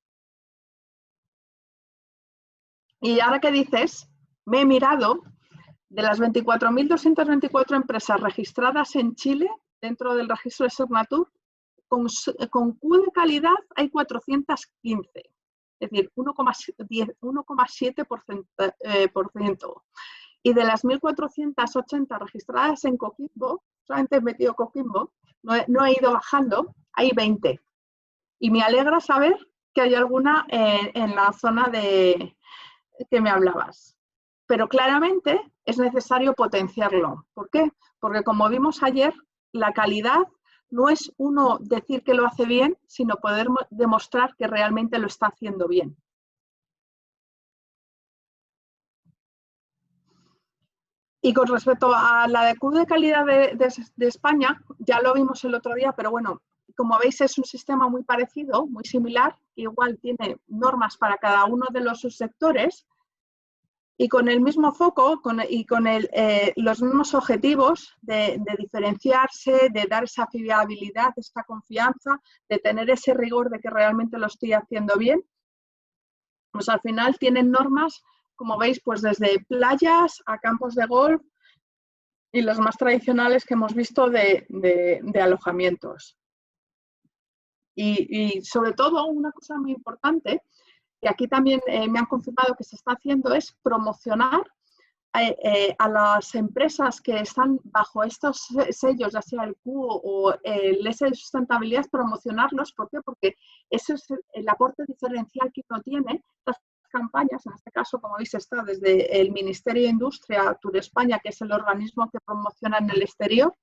Y ahora que dices, me he mirado de las 24.224 empresas registradas en Chile dentro del registro de Surnatur, con Q de calidad hay 415, es decir, 1,7%. Y de las 1.480 registradas en Coquimbo, solamente he metido Coquimbo, no he ido bajando, hay 20. Y me alegra saber que hay alguna en la zona de que me hablabas. Pero claramente es necesario potenciarlo. ¿Por qué? Porque como vimos ayer, la calidad no es uno decir que lo hace bien, sino poder demostrar que realmente lo está haciendo bien. Y con respecto a la de Q de calidad de España, ya lo vimos el otro día, pero bueno, como veis es un sistema muy parecido, muy similar, igual tiene normas para cada uno de los subsectores, y con el mismo foco y con los mismos objetivos de diferenciarse, de dar esa fiabilidad, esa confianza, de tener ese rigor de que realmente lo estoy haciendo bien, pues al final tienen normas, como veis, pues desde playas a campos de golf y los más tradicionales que hemos visto de alojamientos. Y sobre todo, una cosa muy importante, que aquí también me han confirmado que se está haciendo, es promocionar a las empresas que están bajo estos sellos, ya sea el Q o el S de sustentabilidad, promocionarlos. ¿Por qué? Porque ese es el aporte diferencial que uno tiene. Las campañas, en este caso, como veis, está desde el Ministerio de Industria, Tour España, que es el organismo que promociona en el exterior,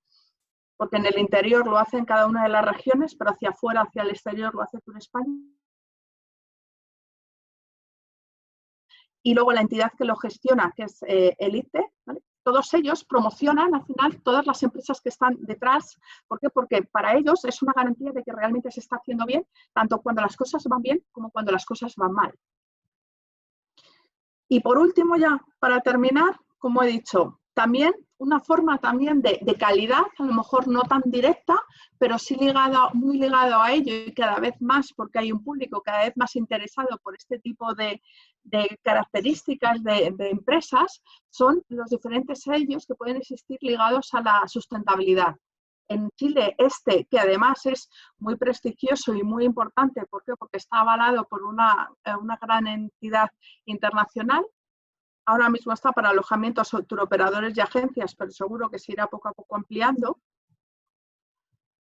porque en el interior lo hace en cada una de las regiones, pero hacia afuera, hacia el exterior, lo hace Tour España. Y luego la entidad que lo gestiona, que es el ITE, ¿vale? Todos ellos promocionan al final todas las empresas que están detrás. ¿Por qué? Porque para ellos es una garantía de que realmente se está haciendo bien, tanto cuando las cosas van bien como cuando las cosas van mal. Y por último, ya para terminar, como he dicho, también una forma también de calidad, a lo mejor no tan directa, pero sí muy ligado a ello y cada vez más, porque hay un público cada vez más interesado por este tipo de características de empresas, son los diferentes sellos que pueden existir ligados a la sustentabilidad. En Chile, que además es muy prestigioso y muy importante, ¿por qué? Porque está avalado por una gran entidad internacional. Ahora mismo está para alojamientos, turoperadores y agencias, pero seguro que se irá poco a poco ampliando.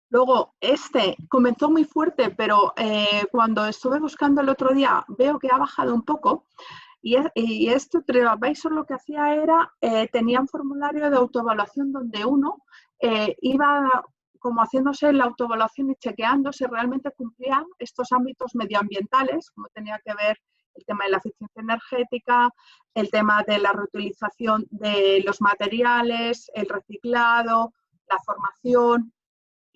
Luego, comenzó muy fuerte, pero cuando estuve buscando el otro día, veo que ha bajado un poco. Y esto, TripAdvisor lo que hacía era, tenía un formulario de autoevaluación donde uno iba como haciéndose la autoevaluación y chequeando si realmente cumplía estos ámbitos medioambientales, como tenía que ver el tema de la eficiencia energética, el tema de la reutilización de los materiales, el reciclado, la formación.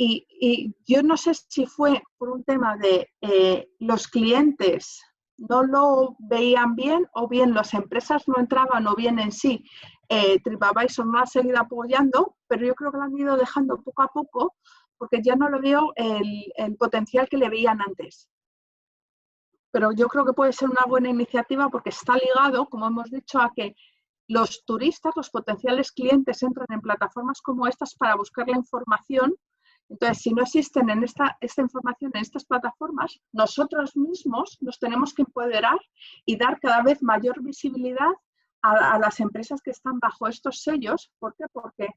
y yo no sé si fue por un tema de los clientes no lo veían bien, o bien las empresas no entraban, o bien en sí TripAdvisor no ha seguido apoyando, pero yo creo que lo han ido dejando poco a poco porque ya no lo veo el potencial que le veían antes. Pero yo creo que puede ser una buena iniciativa porque está ligado, como hemos dicho, a que los turistas, los potenciales clientes entran en plataformas como estas para buscar la información. Entonces, si no existen en esta información en estas plataformas, nosotros mismos nos tenemos que empoderar y dar cada vez mayor visibilidad a las empresas que están bajo estos sellos. ¿Por qué? Porque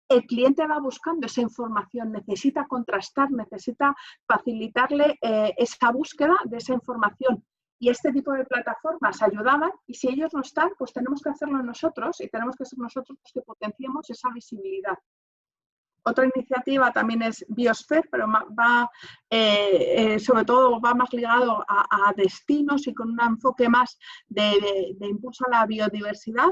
el cliente va buscando esa información, necesita contrastar, necesita facilitarle esa búsqueda de esa información. Y este tipo de plataformas ayudaban, y si ellos no están, pues tenemos que hacerlo nosotros, y tenemos que ser nosotros los que potenciemos esa visibilidad. Otra iniciativa también es Biosphere, pero va, sobre todo va más ligado a destinos y con un enfoque más de impulso a la biodiversidad.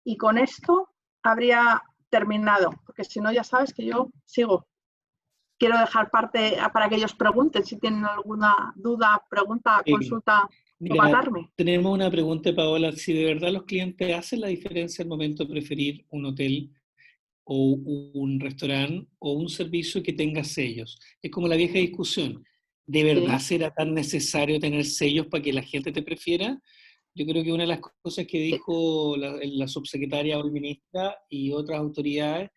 Y con esto habría terminado, porque si no ya sabes que yo sigo. Quiero dejar parte para que ellos pregunten si tienen alguna duda, pregunta, consulta o matarme. Tenemos una pregunta, Paola. Si de verdad los clientes hacen la diferencia al momento de preferir un hotel o un restaurante o un servicio que tenga sellos. Es como la vieja discusión. ¿De verdad será tan necesario tener sellos para que la gente te prefiera? Yo creo que una de las cosas que dijo la subsecretaria o el ministra y otras autoridades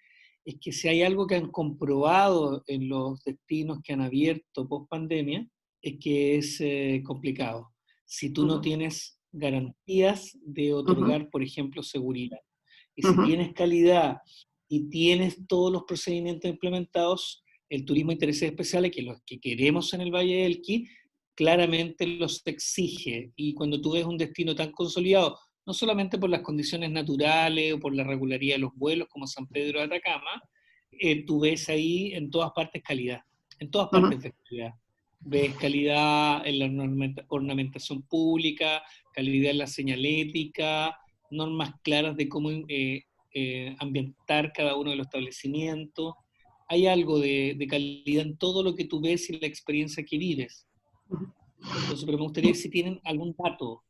es que si hay algo que han comprobado en los destinos que han abierto post pandemia, es que es complicado. Si tú no tienes garantías de otorgar, por ejemplo, seguridad, y si tienes calidad y tienes todos los procedimientos implementados, el turismo de intereses especiales, que los que queremos en el Valle del Elqui, claramente los exige. Y cuando tú ves un destino tan consolidado, no solamente por las condiciones naturales o por la regularidad de los vuelos como San Pedro de Atacama, tú ves ahí en todas partes calidad, en todas partes de calidad. Ves calidad en la ornamentación pública, calidad en la señalética, normas claras de cómo ambientar cada uno de los establecimientos. Hay algo de calidad en todo lo que tú ves y la experiencia que vives. Entonces, pero me gustaría si tienen algún dato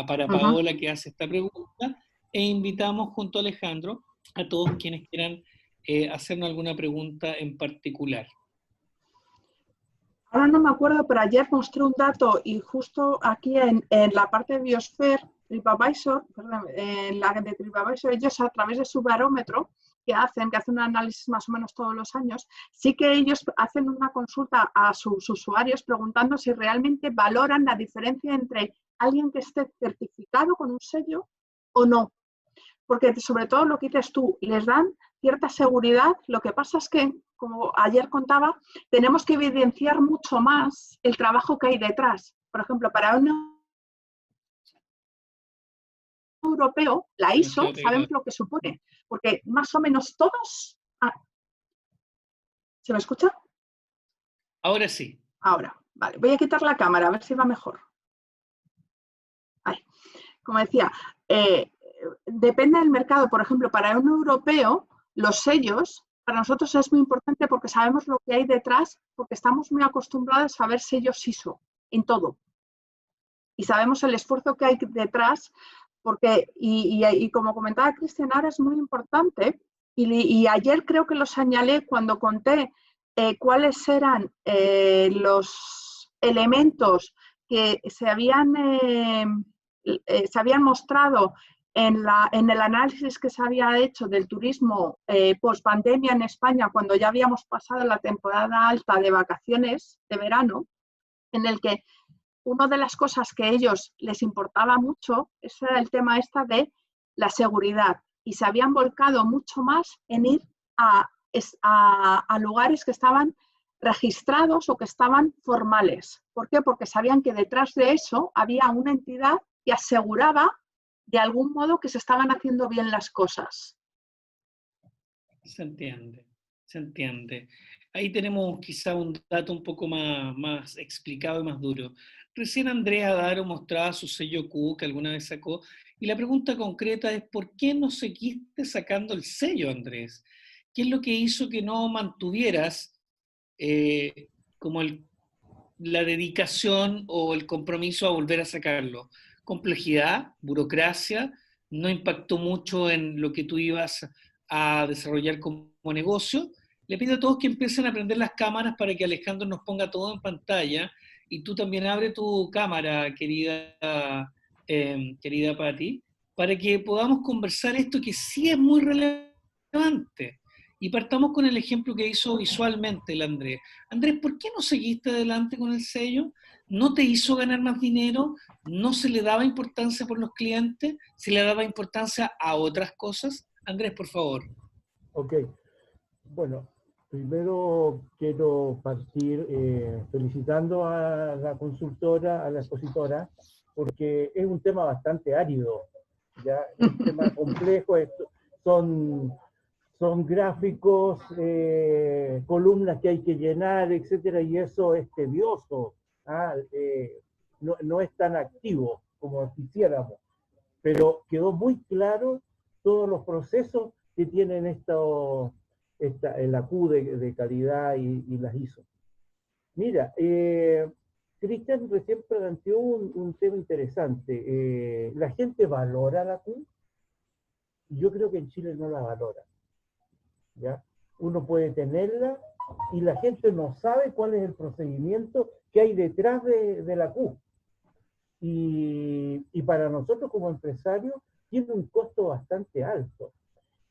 para Paola que hace esta pregunta, e invitamos junto a Alejandro a todos quienes quieran hacernos alguna pregunta en particular. Ahora no me acuerdo, pero ayer mostré un dato y justo aquí en la parte de Biosphere, TripAdvisor, perdón, en la de TripAdvisor, ellos a través de su barómetro que hacen un análisis más o menos todos los años, sí que ellos hacen una consulta a sus usuarios preguntando si realmente valoran la diferencia entre alguien que esté certificado con un sello o no. Porque sobre todo lo que dices tú, les dan cierta seguridad. Lo que pasa es que, como ayer contaba, tenemos que evidenciar mucho más el trabajo que hay detrás. Por ejemplo, para un europeo, la ISO, sabemos lo que supone, porque más o menos todos... ¿Se me escucha? Ahora sí. Ahora, vale. Voy a quitar la cámara, a ver si va mejor. Ahí. Como decía, depende del mercado. Por ejemplo, para un europeo, los sellos para nosotros es muy importante porque sabemos lo que hay detrás, porque estamos muy acostumbrados a ver sellos ISO en todo. Y sabemos el esfuerzo que hay detrás, porque, y como comentaba Cristian, ahora es muy importante, y ayer creo que lo señalé cuando conté cuáles eran los elementos que se habían mostrado en el análisis que se había hecho del turismo post pandemia en España, cuando ya habíamos pasado la temporada alta de vacaciones de verano, en el que una de las cosas que a ellos les importaba mucho era el tema de la seguridad, y se habían volcado mucho más en ir a lugares que estaban registrados o que estaban formales. ¿Por qué? Porque sabían que detrás de eso había una entidad que aseguraba de algún modo que se estaban haciendo bien las cosas. Se entiende, se entiende. Ahí tenemos quizá un dato un poco más explicado y más duro. Recién Andrea Daro mostraba su sello Q que alguna vez sacó, y la pregunta concreta es ¿por qué no seguiste sacando el sello, Andrés? ¿qué es lo que hizo que no mantuvieras como la dedicación o el compromiso a volver a sacarlo? Complejidad, burocracia, no impactó mucho en lo que tú ibas a desarrollar como negocio. Le pido a todos que empiecen a aprender las cámaras para que Alejandro nos ponga todo en pantalla, y tú también abre tu cámara, querida Patti, para que podamos conversar esto que sí es muy relevante. Y partamos con el ejemplo que hizo visualmente el Andrés. Andrés, ¿por qué no seguiste adelante con el sello? ¿No te hizo ganar más dinero? ¿No se le daba importancia por los clientes? ¿Se le daba importancia a otras cosas? Andrés, por favor. Ok, bueno, primero quiero partir felicitando a la consultora, a la expositora, porque es un tema bastante árido, ¿ya? Es un tema complejo, son, son gráficos, columnas que hay que llenar, etcétera, y eso es tedioso, ¿ah? No es tan activo como quisiéramos, pero quedó muy claro todos los procesos que tienen la Q de calidad y las ISO. Mira, Cristian recién planteó un tema interesante. La gente valora la Q, y yo creo que en Chile no la valora, ¿ya? Uno puede tenerla y la gente no sabe cuál es el procedimiento que hay detrás de la Q. Y para nosotros como empresarios tiene un costo bastante alto.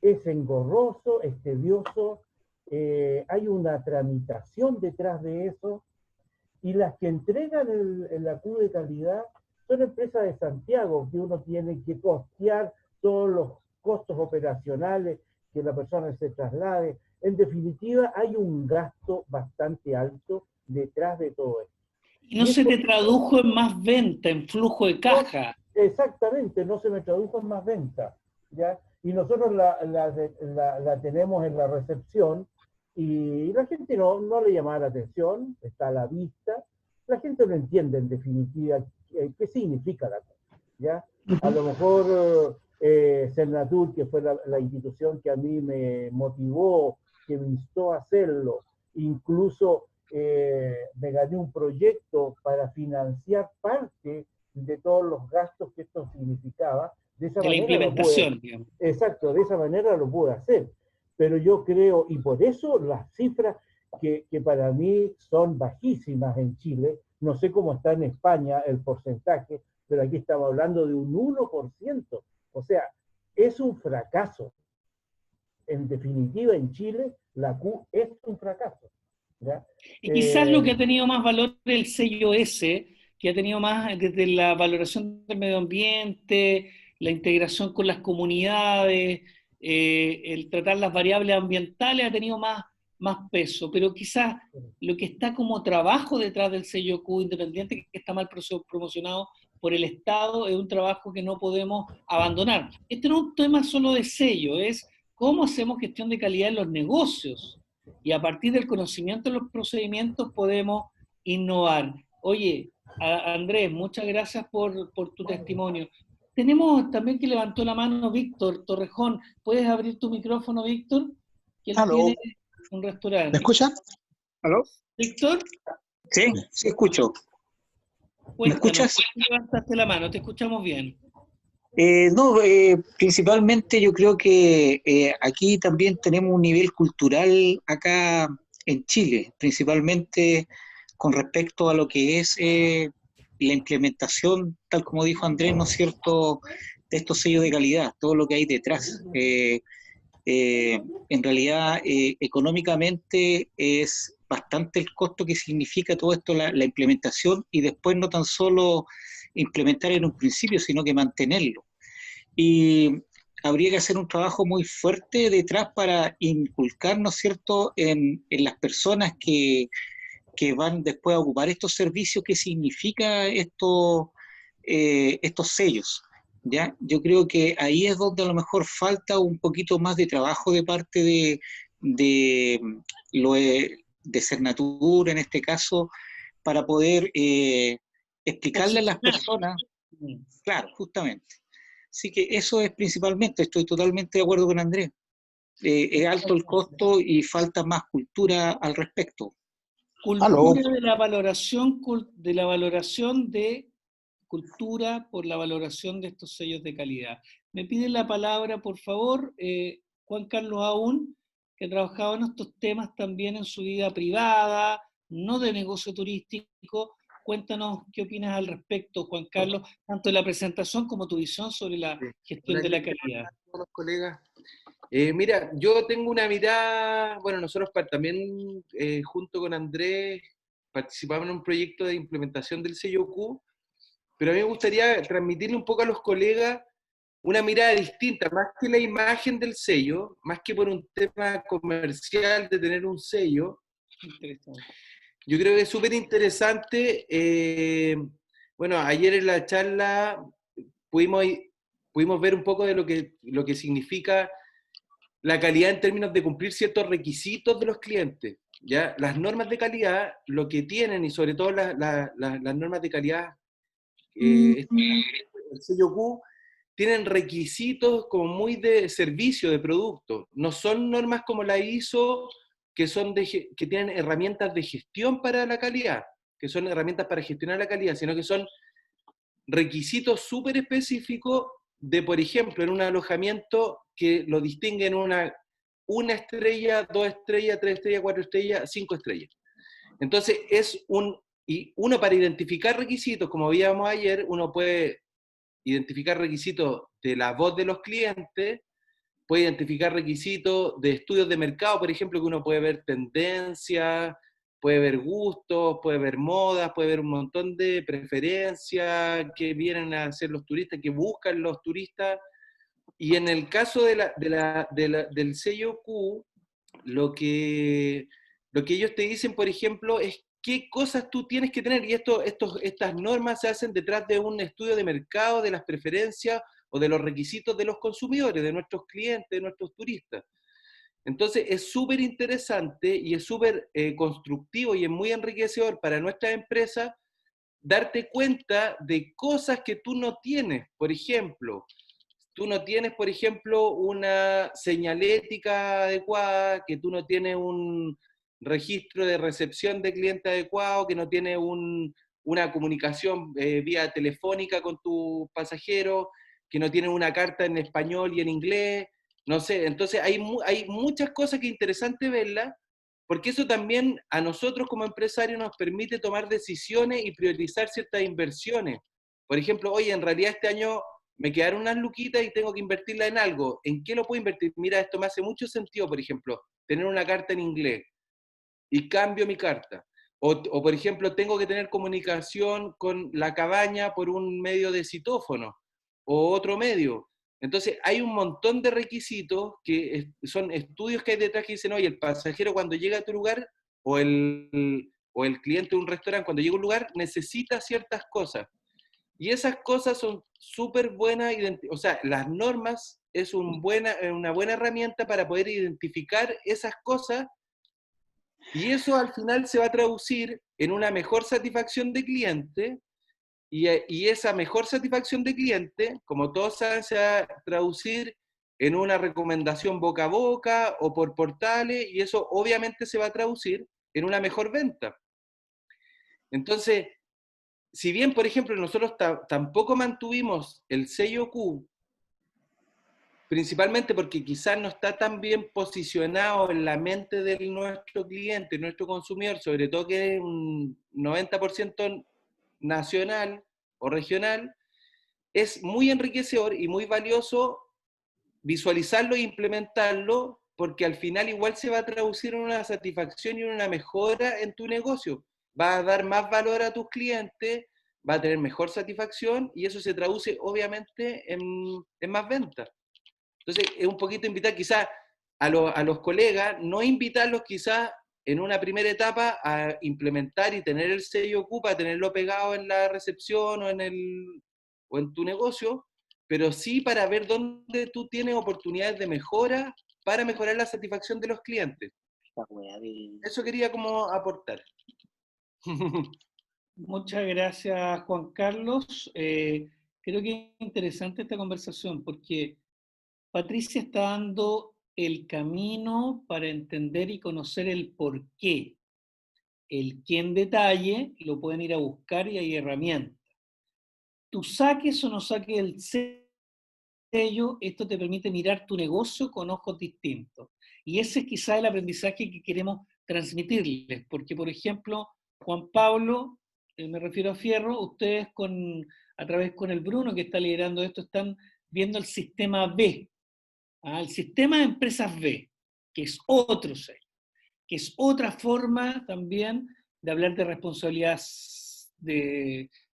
Es engorroso, es tedioso, hay una tramitación detrás de eso, y las que entregan la Q de calidad son empresas de Santiago, que uno tiene que costear todos los costos operacionales, que la persona se traslade. En definitiva, hay un gasto bastante alto detrás de todo esto. ¿Y no se te tradujo en más venta, en flujo de caja? No, exactamente, no se me tradujo en más venta, ¿ya? Y nosotros la tenemos en la recepción, y la gente no le llama la atención, está a la vista. La gente no entiende en definitiva qué significa la cosa, ¿ya? A lo mejor Cernatur, que fue la institución que a mí me motivó, que me instó a hacerlo, incluso me gané un proyecto para financiar parte de todos los gastos que esto significaba. De esa manera la implementación, digamos. Exacto, de esa manera lo pude hacer. Pero yo creo, y por eso las cifras que para mí son bajísimas en Chile, no sé cómo está en España el porcentaje, pero aquí estamos hablando de un 1%. O sea, es un fracaso. En definitiva, en Chile, la Q es un fracaso, ¿ya? Y quizás lo que ha tenido más valor es el sello S, que ha tenido más desde la valoración del medio ambiente, la integración con las comunidades, el tratar las variables ambientales ha tenido más peso, pero quizás lo que está como trabajo detrás del sello Q independiente, que está mal promocionado por el Estado, es un trabajo que no podemos abandonar. Este no es un tema solo de sello, es cómo hacemos gestión de calidad en los negocios. Y a partir del conocimiento de los procedimientos podemos innovar. Oye, Andrés, muchas gracias por tu testimonio. Tenemos también que levantó la mano Víctor Torrejón. ¿Puedes abrir tu micrófono, Víctor? Que él tiene un restaurante. ¿Me escuchan? ¿Aló? ¿Víctor? Sí, sí escucho. ¿Me escuchas? Levantaste la mano, te escuchamos bien. Principalmente yo creo que aquí también tenemos un nivel cultural acá en Chile, principalmente con respecto a lo que es la implementación, tal como dijo Andrés, ¿no es cierto?, de estos sellos de calidad, todo lo que hay detrás. En realidad, económicamente es bastante el costo que significa todo esto, la implementación, y después no tan solo implementar en un principio, sino que mantenerlo. Y habría que hacer un trabajo muy fuerte detrás para inculcar, ¿no es cierto?, en las personas que van después a ocupar estos servicios, qué significa estos sellos, ¿ya? Yo creo que ahí es donde a lo mejor falta un poquito más de trabajo de parte de Cernatur, en este caso, para poder explicarle a las personas, claro, justamente. Así que eso es principalmente, estoy totalmente de acuerdo con Andrés. es alto el costo y falta más cultura al respecto. Cultura de la valoración de cultura por la valoración de estos sellos de calidad. Me piden la palabra, por favor, Juan Carlos Aún, que ha trabajado en estos temas también en su vida privada, no de negocio turístico. Cuéntanos qué opinas al respecto, Juan Carlos, tanto de la presentación como tu visión sobre la gestión de la calidad. Hola, colegas. Mira, yo tengo una mirada, bueno, nosotros también junto con Andrés participamos en un proyecto de implementación del sello Q, pero a mí me gustaría transmitirle un poco a los colegas una mirada distinta, más que la imagen del sello, más que por un tema comercial de tener un sello. Yo creo que es súper interesante. Bueno, ayer en la charla pudimos ver un poco de lo que significa la calidad en términos de cumplir ciertos requisitos de los clientes. ¿Ya? Las normas de calidad, lo que tienen, y sobre todo las normas de calidad, el sello Q, tienen requisitos como muy de servicio, de producto. No son normas como la ISO, que tienen herramientas de gestión para la calidad, que son herramientas para gestionar la calidad, sino que son requisitos súper específicos de, por ejemplo, en un alojamiento que lo distinguen una estrella, 2 estrellas, 3 estrellas, 4 estrellas, 5 estrellas. Entonces, y uno para identificar requisitos, como veíamos ayer, uno puede identificar requisitos de la voz de los clientes, puede identificar requisitos de estudios de mercado, por ejemplo, que uno puede ver tendencias, puede ver gustos, puede ver modas, puede ver un montón de preferencias que vienen a hacer los turistas, que buscan los turistas. Y en el caso del sello Q, lo que ellos te dicen, por ejemplo, es qué cosas tú tienes que tener. Y estas normas se hacen detrás de un estudio de mercado, de las preferencias o de los requisitos de los consumidores, de nuestros clientes, de nuestros turistas. Entonces es súper interesante y es súper constructivo y es muy enriquecedor para nuestras empresas darte cuenta de cosas que tú no tienes. Por ejemplo, tú no tienes, por ejemplo, una señalética adecuada, que tú no tienes un registro de recepción de cliente adecuado, que no tienes una comunicación vía telefónica con tus pasajeros, que no tienes una carta en español y en inglés, no sé. Entonces hay muchas cosas que es interesante verlas, porque eso también a nosotros como empresarios nos permite tomar decisiones y priorizar ciertas inversiones. Por ejemplo, oye, en realidad este año me quedaron unas luquitas y tengo que invertirla en algo. ¿En qué lo puedo invertir? Mira, esto me hace mucho sentido, por ejemplo, tener una carta en inglés y cambio mi carta. O por ejemplo, tengo que tener comunicación con la cabaña por un medio de citófono o otro medio. Entonces, hay un montón de requisitos que son estudios que hay detrás que dicen, oye, el pasajero cuando llega a tu lugar o el cliente de un restaurante cuando llega a un lugar necesita ciertas cosas. Y esas cosas son súper buenas, o sea, las normas es una buena herramienta para poder identificar esas cosas, y eso al final se va a traducir en una mejor satisfacción de cliente, y esa mejor satisfacción de cliente, como todos saben, se va a traducir en una recomendación boca a boca o por portales, y eso obviamente se va a traducir en una mejor venta. Entonces, si bien, por ejemplo, nosotros tampoco mantuvimos el sello Q, principalmente porque quizás no está tan bien posicionado en la mente de nuestro cliente, nuestro consumidor, sobre todo que es un 90% nacional o regional, es muy enriquecedor y muy valioso visualizarlo e implementarlo, porque al final igual se va a traducir en una satisfacción y en una mejora en tu negocio. Va a dar más valor a tus clientes, va a tener mejor satisfacción, y eso se traduce obviamente en más ventas. Entonces es un poquito invitar quizás a los colegas, no invitarlos quizás en una primera etapa a implementar y tener el sello Q, a tenerlo pegado en la recepción o en tu negocio, pero sí para ver dónde tú tienes oportunidades de mejora para mejorar la satisfacción de los clientes. Eso quería como aportar. Muchas gracias, Juan Carlos. Creo que es interesante esta conversación porque Patricia está dando el camino para entender y conocer el por qué. El qué en detalle lo pueden ir a buscar y hay herramientas. Tú saques o no saques el sello, esto te permite mirar tu negocio con ojos distintos. Y ese es quizá el aprendizaje que queremos transmitirles, porque por ejemplo, Juan Pablo, me refiero a Fierro, ustedes a través con el Bruno que está liderando esto, están viendo el sistema B, el sistema de empresas B, que es otro sello, que es otra forma también de hablar de responsabilidad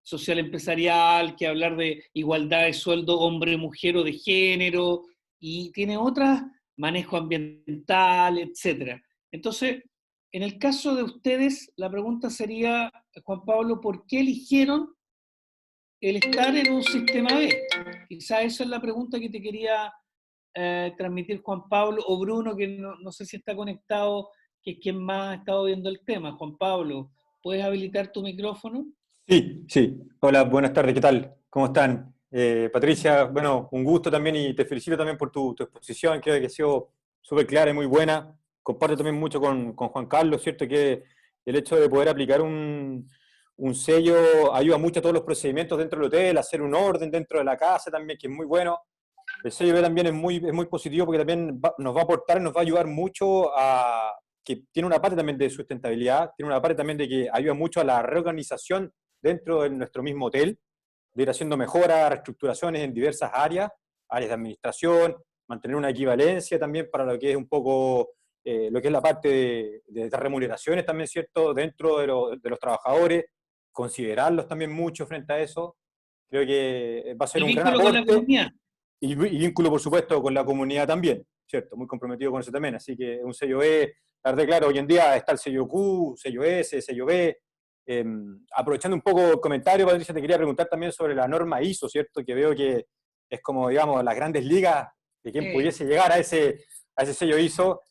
social empresarial, que hablar de igualdad de sueldo hombre-mujer o de género, y tiene otras, manejo ambiental, etc. Entonces, en el caso de ustedes, la pregunta sería, Juan Pablo, ¿por qué eligieron el estar en un sistema B? Quizá esa es la pregunta que te quería transmitir Juan Pablo, o Bruno, que no sé si está conectado, que es quien más ha estado viendo el tema. Juan Pablo, ¿puedes habilitar tu micrófono? Sí, sí. Hola, buenas tardes, ¿qué tal? ¿Cómo están? Patricia, bueno, un gusto también y te felicito también por tu exposición, creo que ha sido súper clara y muy buena. Comparto también mucho con Juan Carlos, ¿cierto? Que el hecho de poder aplicar un sello ayuda mucho a todos los procedimientos dentro del hotel, hacer un orden dentro de la casa también, que es muy bueno. El sello B también es muy positivo porque también nos va a aportar, nos va a ayudar mucho a que tiene una parte también de sustentabilidad, tiene una parte también de que ayuda mucho a la reorganización dentro de nuestro mismo hotel, de ir haciendo mejoras, reestructuraciones en diversas áreas de administración, mantener una equivalencia también para lo que es un poco lo que es la parte de remuneraciones también, ¿cierto?, dentro de los trabajadores, considerarlos también mucho frente a eso. Creo que va a ser El un gran vínculo con la aporte comunidad. y vínculo, por supuesto, con la comunidad también, ¿cierto? Muy comprometido con eso también. Así que un sello E, la verdad, claro, hoy en día está el sello Q, sello S, sello B. Aprovechando un poco el comentario, Patricia, te quería preguntar también sobre la norma ISO, ¿cierto? Que veo que es como, digamos, las grandes ligas de quien pudiese llegar a ese sello ISO.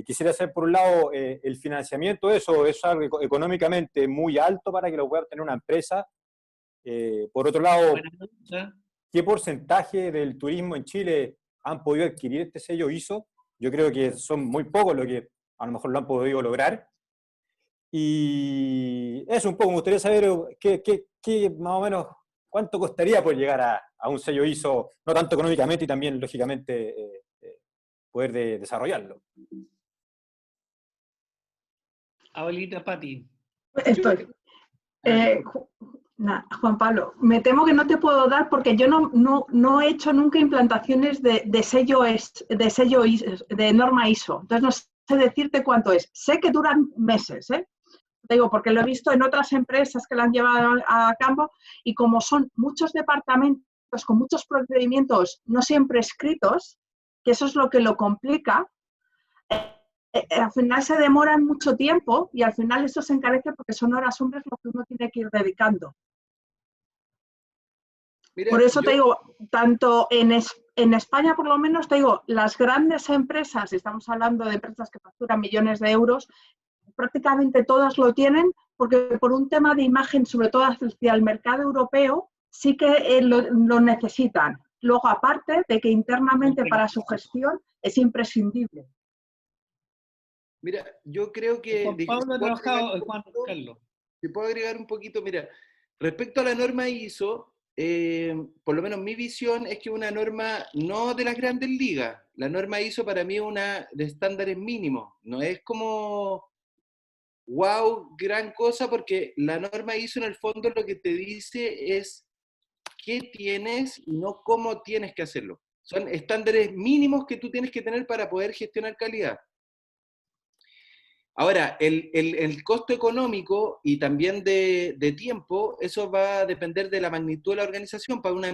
Quisiera saber, por un lado, el financiamiento de eso, ¿es algo económicamente muy alto para que lo pueda obtener una empresa? Por otro lado, ¿qué porcentaje del turismo en Chile han podido adquirir este sello ISO? Yo creo que son muy pocos los que a lo mejor lo han podido lograr. Y eso un poco, me gustaría saber qué más o menos, cuánto costaría por llegar a un sello ISO, no tanto económicamente y también, lógicamente, poder desarrollarlo. Abuelita Pati. Estoy. Juan Pablo, me temo que no te puedo dar porque yo no he hecho nunca implantaciones de sello ISO, de norma ISO. Entonces no sé decirte cuánto es. Sé que duran meses, te digo, porque lo he visto en otras empresas que la han llevado a cabo y como son muchos departamentos con muchos procedimientos no siempre escritos, que eso es lo que lo complica, al final se demoran mucho tiempo y al final eso se encarece porque son horas hombres lo que uno tiene que ir dedicando. Mira, por eso te digo, tanto en España por lo menos, te digo, las grandes empresas, estamos hablando de empresas que facturan millones de euros, prácticamente todas lo tienen porque por un tema de imagen, sobre todo hacia el mercado europeo, sí que lo necesitan. Luego, aparte de que internamente para su gestión es imprescindible. Mira, yo creo que... Juan Pablo ha trabajado, Juan Carlos. Te puedo agregar un poquito, mira, respecto a la norma ISO, por lo menos mi visión es que una norma no de las grandes ligas. La norma ISO para mí es una de estándares mínimos. No es como, wow, gran cosa, porque la norma ISO en el fondo lo que te dice es qué tienes y no cómo tienes que hacerlo. Son estándares mínimos que tú tienes que tener para poder gestionar calidad. Ahora, el costo económico y también de tiempo, eso va a depender de la magnitud de la organización. Para una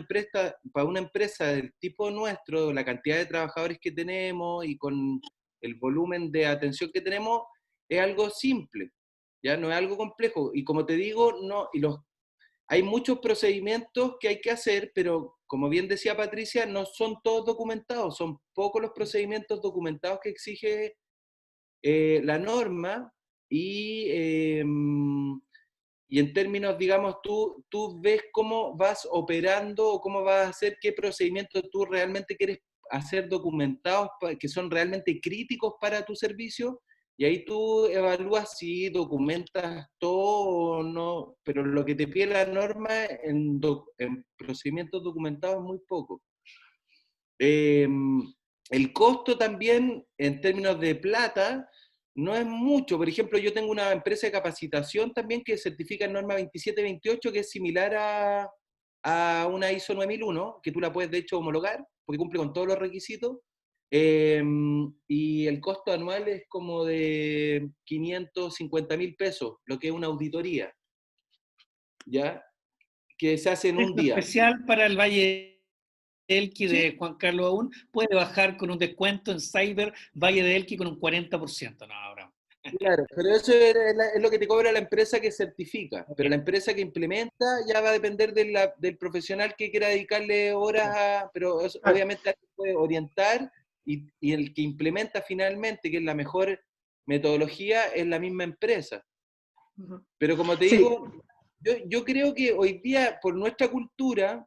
empresa del tipo nuestro, la cantidad de trabajadores que tenemos y con el volumen de atención que tenemos, es algo simple, ya no es algo complejo. Y como te digo, hay muchos procedimientos que hay que hacer, pero como bien decía Patricia, no son todos documentados, son pocos los procedimientos documentados que exige la norma y en términos, digamos, tú ves cómo vas operando o cómo vas a hacer, qué procedimiento tú realmente quieres a ser documentados que son realmente críticos para tu servicio, y ahí tú evalúas si documentas todo o no, pero lo que te pide la norma en procedimientos documentados es muy poco. El costo también, en términos de plata, no es mucho. Por ejemplo, yo tengo una empresa de capacitación también que certifica en norma 2728, que es similar a una ISO 9001, que tú la puedes de hecho homologar, porque cumple con todos los requisitos. Y el costo anual es como de 550.000 pesos, lo que es una auditoría, ¿ya? Que se hace en un día. Especial para el Valle de Elqui de Sí. Juan Carlos Aún, puede bajar con un descuento en Cyber Valle de Elqui con un 40%. No, ahora. Claro, pero eso es lo que te cobra la empresa que certifica, pero la empresa que implementa ya va a depender del profesional que quiera dedicarle horas pero eso, obviamente alguien puede orientar y el que implementa finalmente, que es la mejor metodología, es la misma empresa. Pero como te digo, yo creo que hoy día, por nuestra cultura,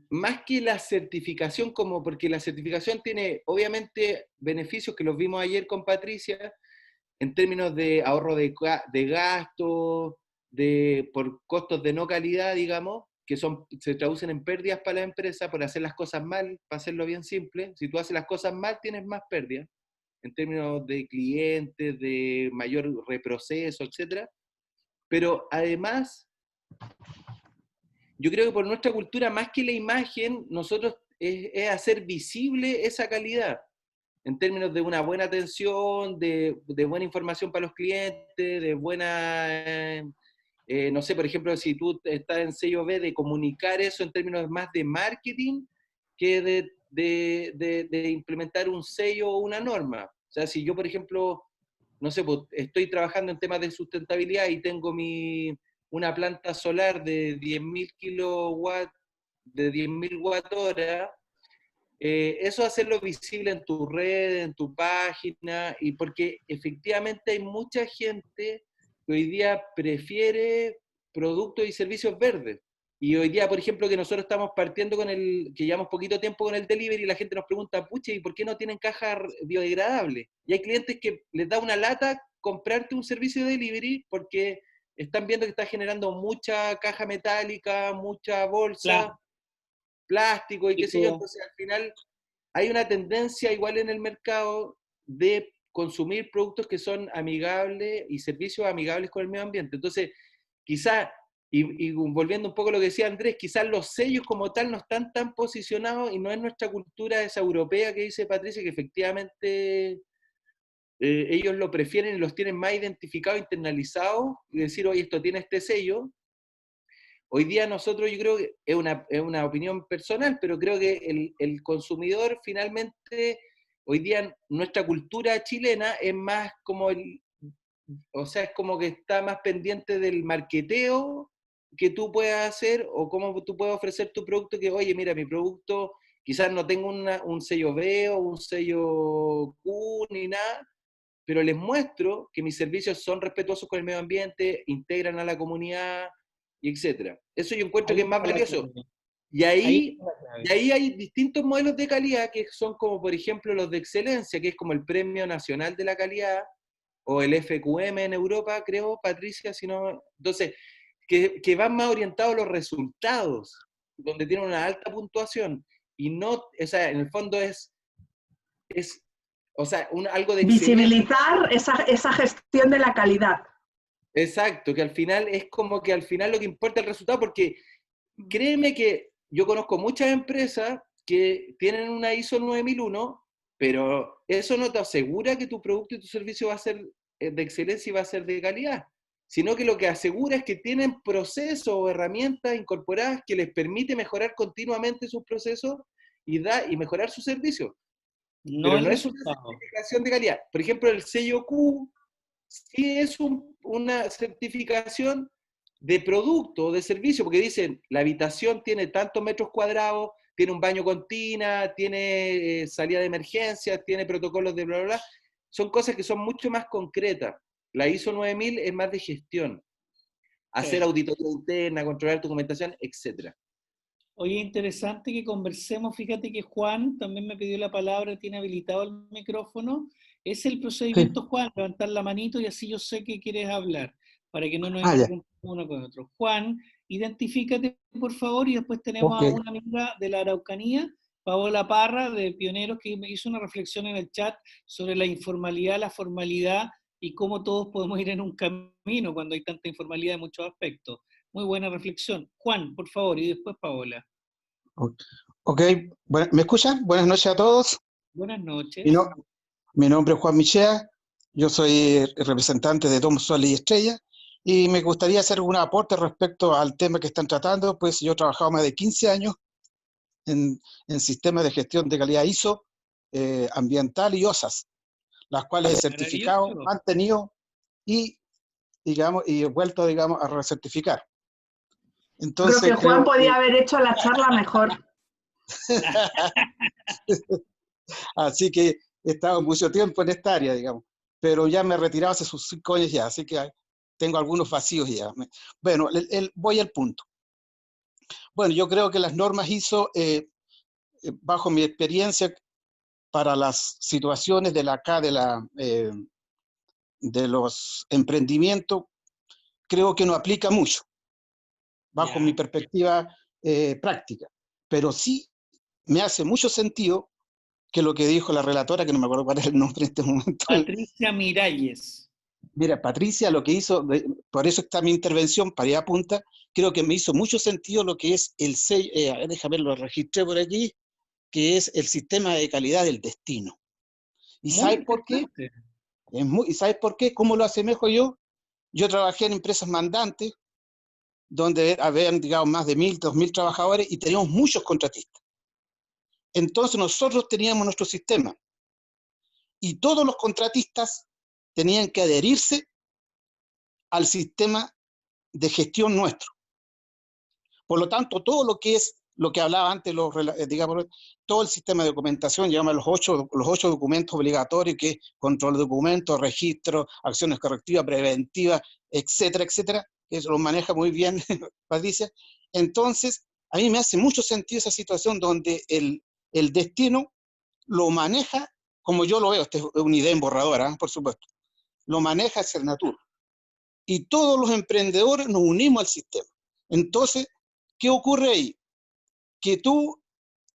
más que la certificación, porque la certificación tiene obviamente beneficios que los vimos ayer con Patricia, en términos de ahorro de gastos, por costos de no calidad, digamos, que se traducen en pérdidas para la empresa por hacer las cosas mal, para hacerlo bien simple. Si tú haces las cosas mal, tienes más pérdidas, en términos de clientes, de mayor reproceso, etc. Pero además, yo creo que por nuestra cultura, más que la imagen, nosotros es hacer visible esa calidad, en términos de una buena atención, de buena información para los clientes, de buena, no sé, por ejemplo, si tú estás en sello B, de comunicar eso en términos más de marketing que de implementar un sello o una norma. O sea, si yo, por ejemplo, no sé, pues, estoy trabajando en temas de sustentabilidad y tengo una planta solar de 10.000 kilowatts, de 10.000 watt-hora, eso hacerlo visible en tu red, en tu página, y porque efectivamente hay mucha gente que hoy día prefiere productos y servicios verdes. Y hoy día, por ejemplo, que nosotros estamos partiendo que llevamos poquito tiempo con el delivery, y la gente nos pregunta, pucha, ¿y por qué no tienen caja biodegradable? Y hay clientes que les da una lata comprarte un servicio de delivery porque están viendo que está generando mucha caja metálica, mucha bolsa, Claro. plástico y qué sé yo. Entonces, al final, hay una tendencia igual en el mercado de consumir productos que son amigables y servicios amigables con el medio ambiente. Entonces, quizás, y volviendo un poco a lo que decía Andrés, quizás los sellos como tal no están tan posicionados y no es nuestra cultura esa europea que dice Patricia, que efectivamente ellos lo prefieren y los tienen más identificados, internalizados, y decir, oye, esto tiene este sello. Hoy día nosotros, yo creo que es una opinión personal, pero creo que el consumidor finalmente, hoy día nuestra cultura chilena es más como o sea, es como que está más pendiente del marketeo que tú puedas hacer o cómo tú puedes ofrecer tu producto, que oye, mira, mi producto quizás no tengo un sello B o un sello Q ni nada, pero les muestro que mis servicios son respetuosos con el medio ambiente, integran a la comunidad, y etcétera. Eso yo encuentro que es más valioso. Y ahí hay distintos modelos de calidad que son como, por ejemplo, los de excelencia, que es como el Premio Nacional de la Calidad, o el FQM en Europa, creo, Patricia, si no... Entonces, que van más orientados a los resultados, donde tienen una alta puntuación, y no, o sea, en el fondo es o sea, algo de visibilizar esa gestión de la calidad. Exacto, que al final es como que al final lo que importa es el resultado, porque créeme que yo conozco muchas empresas que tienen una ISO 9001, pero eso no te asegura que tu producto y tu servicio va a ser de excelencia y va a ser de calidad, sino que lo que asegura es que tienen procesos o herramientas incorporadas que les permite mejorar continuamente sus procesos y mejorar su servicio. No Pero el no es una resultado. certificación de calidad. Por ejemplo, el sello Q sí es una certificación de producto o de servicio, porque dicen, la habitación tiene tantos metros cuadrados, tiene un baño con tina, tiene salida de emergencia, tiene protocolos de bla, bla, bla. Son cosas que son mucho más concretas. La ISO 9000 es más de gestión. Hacer auditoría interna, controlar documentación, etc. Oye, interesante que conversemos. Fíjate que Juan también me pidió la palabra, tiene habilitado el micrófono. Es el Sí. procedimiento, Juan, levantar la manito y así yo sé que quieres hablar, para que no nos Ah, ya. interrumpamos uno con otro. Juan, identifícate por favor y después tenemos Ok. a una amiga de la Araucanía, Paola Parra, de Pioneros, que me hizo una reflexión en el chat sobre la informalidad, la formalidad y cómo todos podemos ir en un camino cuando hay tanta informalidad en muchos aspectos. Muy buena reflexión. Juan, por favor, y después Paola. Ok, bueno, ¿me escuchan? Buenas noches a todos. Buenas Mi, noches. no- Mi nombre es Juan Michea, yo soy representante de Domo Sol y Estrella, y me gustaría hacer un aporte respecto al tema que están tratando, pues yo he trabajado más de 15 años en sistemas de gestión de calidad ISO, ambiental y OSAS, las cuales he certificado, Maravilloso. mantenido y, digamos, y he vuelto, digamos, a recertificar. Creo que Entonces Juan creo podía que, haber hecho la charla mejor. así que he estado mucho tiempo en esta área, digamos, pero ya me he retirado hace sus 5 años ya, así que tengo algunos vacíos ya. Bueno, voy al punto. Bueno, yo creo que las normas ISO, bajo mi experiencia, para las situaciones de los emprendimientos, creo que no aplica mucho, bajo mi Ya. perspectiva práctica. Pero sí me hace mucho sentido que lo que dijo la relatora, que no me acuerdo cuál es el nombre en este momento. Patricia Miralles. Mira, Patricia lo que hizo, por eso está mi intervención, para ir a punta, creo que me hizo mucho sentido lo que es el sello, a ver, déjame lo registré por aquí, que es el sistema de calidad del destino. ¿Y Muy sabes por qué? interesante. ¿Y sabes por qué? ¿Cómo lo asemejo yo? Yo trabajé en empresas mandantes, donde habían, digamos, más de 1.000, 2.000 trabajadores y teníamos muchos contratistas. Entonces nosotros teníamos nuestro sistema y todos los contratistas tenían que adherirse al sistema de gestión nuestro. Por lo tanto, todo lo que es lo que hablaba antes, digamos, todo el sistema de documentación, llama los ocho documentos obligatorios, que es control de documentos, registro, acciones correctivas, preventivas, etcétera, etcétera, que eso lo maneja muy bien Patricia. Entonces, a mí me hace mucho sentido esa situación donde el destino lo maneja, como yo lo veo, esta es una idea emborradora, por supuesto, lo maneja Cernatur. Y todos los emprendedores nos unimos al sistema. Entonces, ¿qué ocurre ahí? Que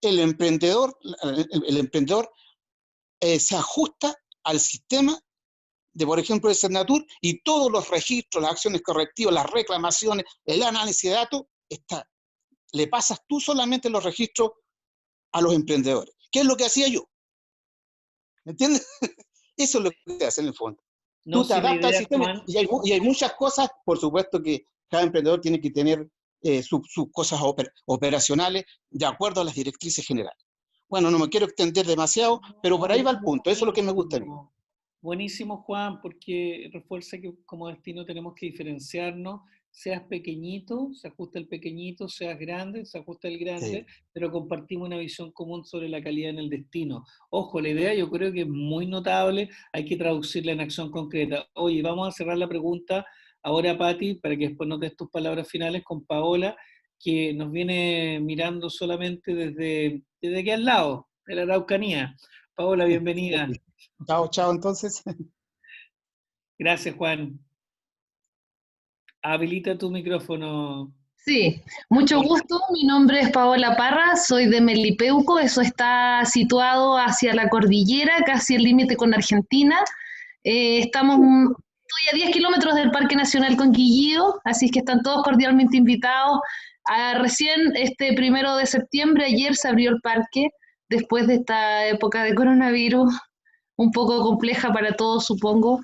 el emprendedor se ajusta al sistema de, por ejemplo, de Cernatur, y todos los registros, las acciones correctivas, las reclamaciones, el análisis de datos, le pasas tú solamente los registros a los emprendedores. ¿Qué es lo que hacía yo? ¿Me entiendes? Eso es lo que se hace en el fondo. No, Tú te si la adaptas al idea, sistema Juan, y hay muchas cosas, por supuesto que cada emprendedor tiene que tener sus cosas operacionales de acuerdo a las directrices generales. Bueno, no me quiero extender demasiado, pero por ahí va el punto, eso es lo que me gusta a mí. buenísimo. Buenísimo, Juan, porque refuerza que como destino tenemos que diferenciarnos, seas pequeñito, se ajusta el pequeñito, seas grande, se ajusta el grande, Sí. pero compartimos una visión común sobre la calidad en el destino. Ojo, la idea yo creo que es muy notable, hay que traducirla en acción concreta. Oye, vamos a cerrar la pregunta ahora, Pati, para que después nos des tus palabras finales con Paola, que nos viene mirando solamente desde aquí al lado, de la Araucanía. Paola, bienvenida. Chao, chao, entonces. Gracias, Juan. Habilita tu micrófono. Sí, mucho gusto. Mi nombre es Paola Parra, soy de Melipeuco, eso está situado hacia la cordillera, casi el límite con Argentina. Estoy a 10 kilómetros del Parque Nacional Conquillío, así que están todos cordialmente invitados. Recién este 1 de septiembre, ayer se abrió el parque, después de esta época de coronavirus, un poco compleja para todos, supongo.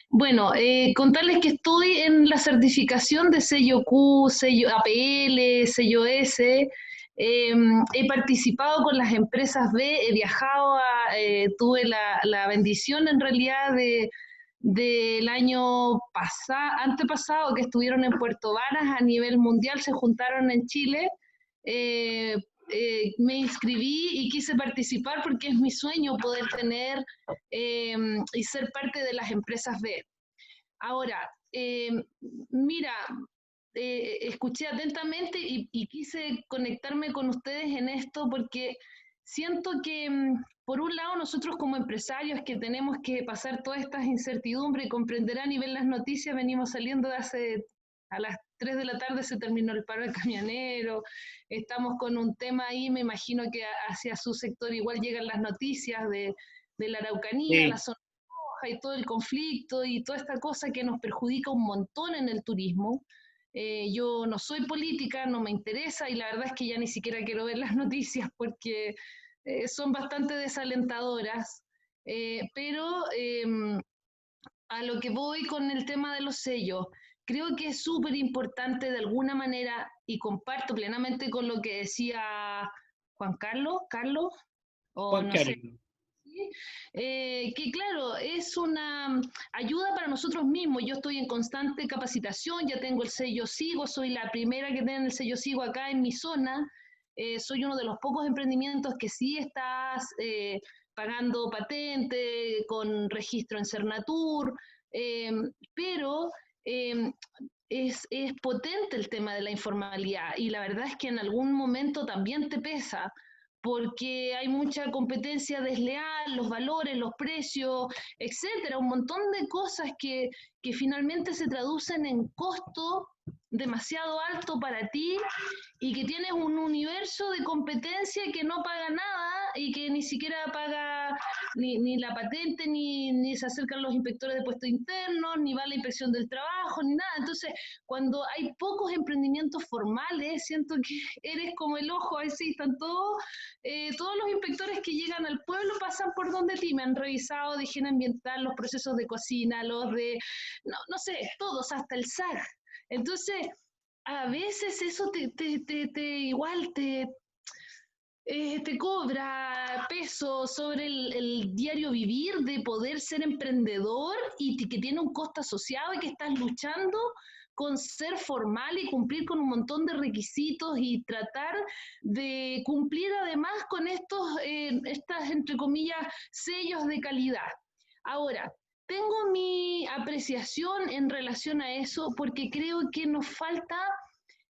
Bueno, contarles que estoy en la certificación de sello Q, sello APL, sello S. He participado con las empresas B, he viajado, tuve la bendición en realidad del año antepasado, que estuvieron en Puerto Varas a nivel mundial, se juntaron en Chile. Me inscribí y quise participar porque es mi sueño poder tener y ser parte de las empresas B. Ahora, mira, escuché atentamente y quise conectarme con ustedes en esto porque siento que, por un lado, nosotros como empresarios que tenemos que pasar todas estas incertidumbres y comprenderán y ver las noticias, venimos saliendo de a las 3 de la tarde se terminó el paro de camioneros, estamos con un tema ahí, me imagino que hacia su sector igual llegan las noticias de la Araucanía, Sí. la zona roja y todo el conflicto y toda esta cosa que nos perjudica un montón en el turismo. Yo no soy política, no me interesa y la verdad es que ya ni siquiera quiero ver las noticias porque son bastante desalentadoras, pero a lo que voy con el tema de los sellos, creo que es súper importante de alguna manera y comparto plenamente con lo que decía Juan Carlos, o Juan no sé, Carlos. ¿sí? Que claro, es una ayuda para nosotros mismos. Yo estoy en constante capacitación, ya tengo el sello SIGO, soy la primera que tiene el sello SIGO acá en mi zona. Soy uno de los pocos emprendimientos que sí estás pagando patente, con registro en Cernatur, pero es potente el tema de la informalidad y la verdad es que en algún momento también te pesa porque hay mucha competencia desleal, los valores, los precios, etcétera, un montón de cosas que finalmente se traducen en costo demasiado alto para ti y que tienes un universo de competencia que no paga nada y que ni siquiera paga ni la patente, ni se acercan los inspectores de puestos internos, ni va la inspección del trabajo, ni nada. Entonces, cuando hay pocos emprendimientos formales, siento que eres como el ojo, así están todos los inspectores que llegan al pueblo pasan por donde ti, me han revisado de higiene ambiental, los procesos de cocina, los de, no sé, todos, hasta el SAG. Entonces, a veces eso igual te cobra peso sobre el diario vivir de poder ser emprendedor y que tiene un costo asociado y que estás luchando con ser formal y cumplir con un montón de requisitos y tratar de cumplir además con estas, entre comillas, sellos de calidad. Ahora, tengo mi apreciación en relación a eso porque creo que nos falta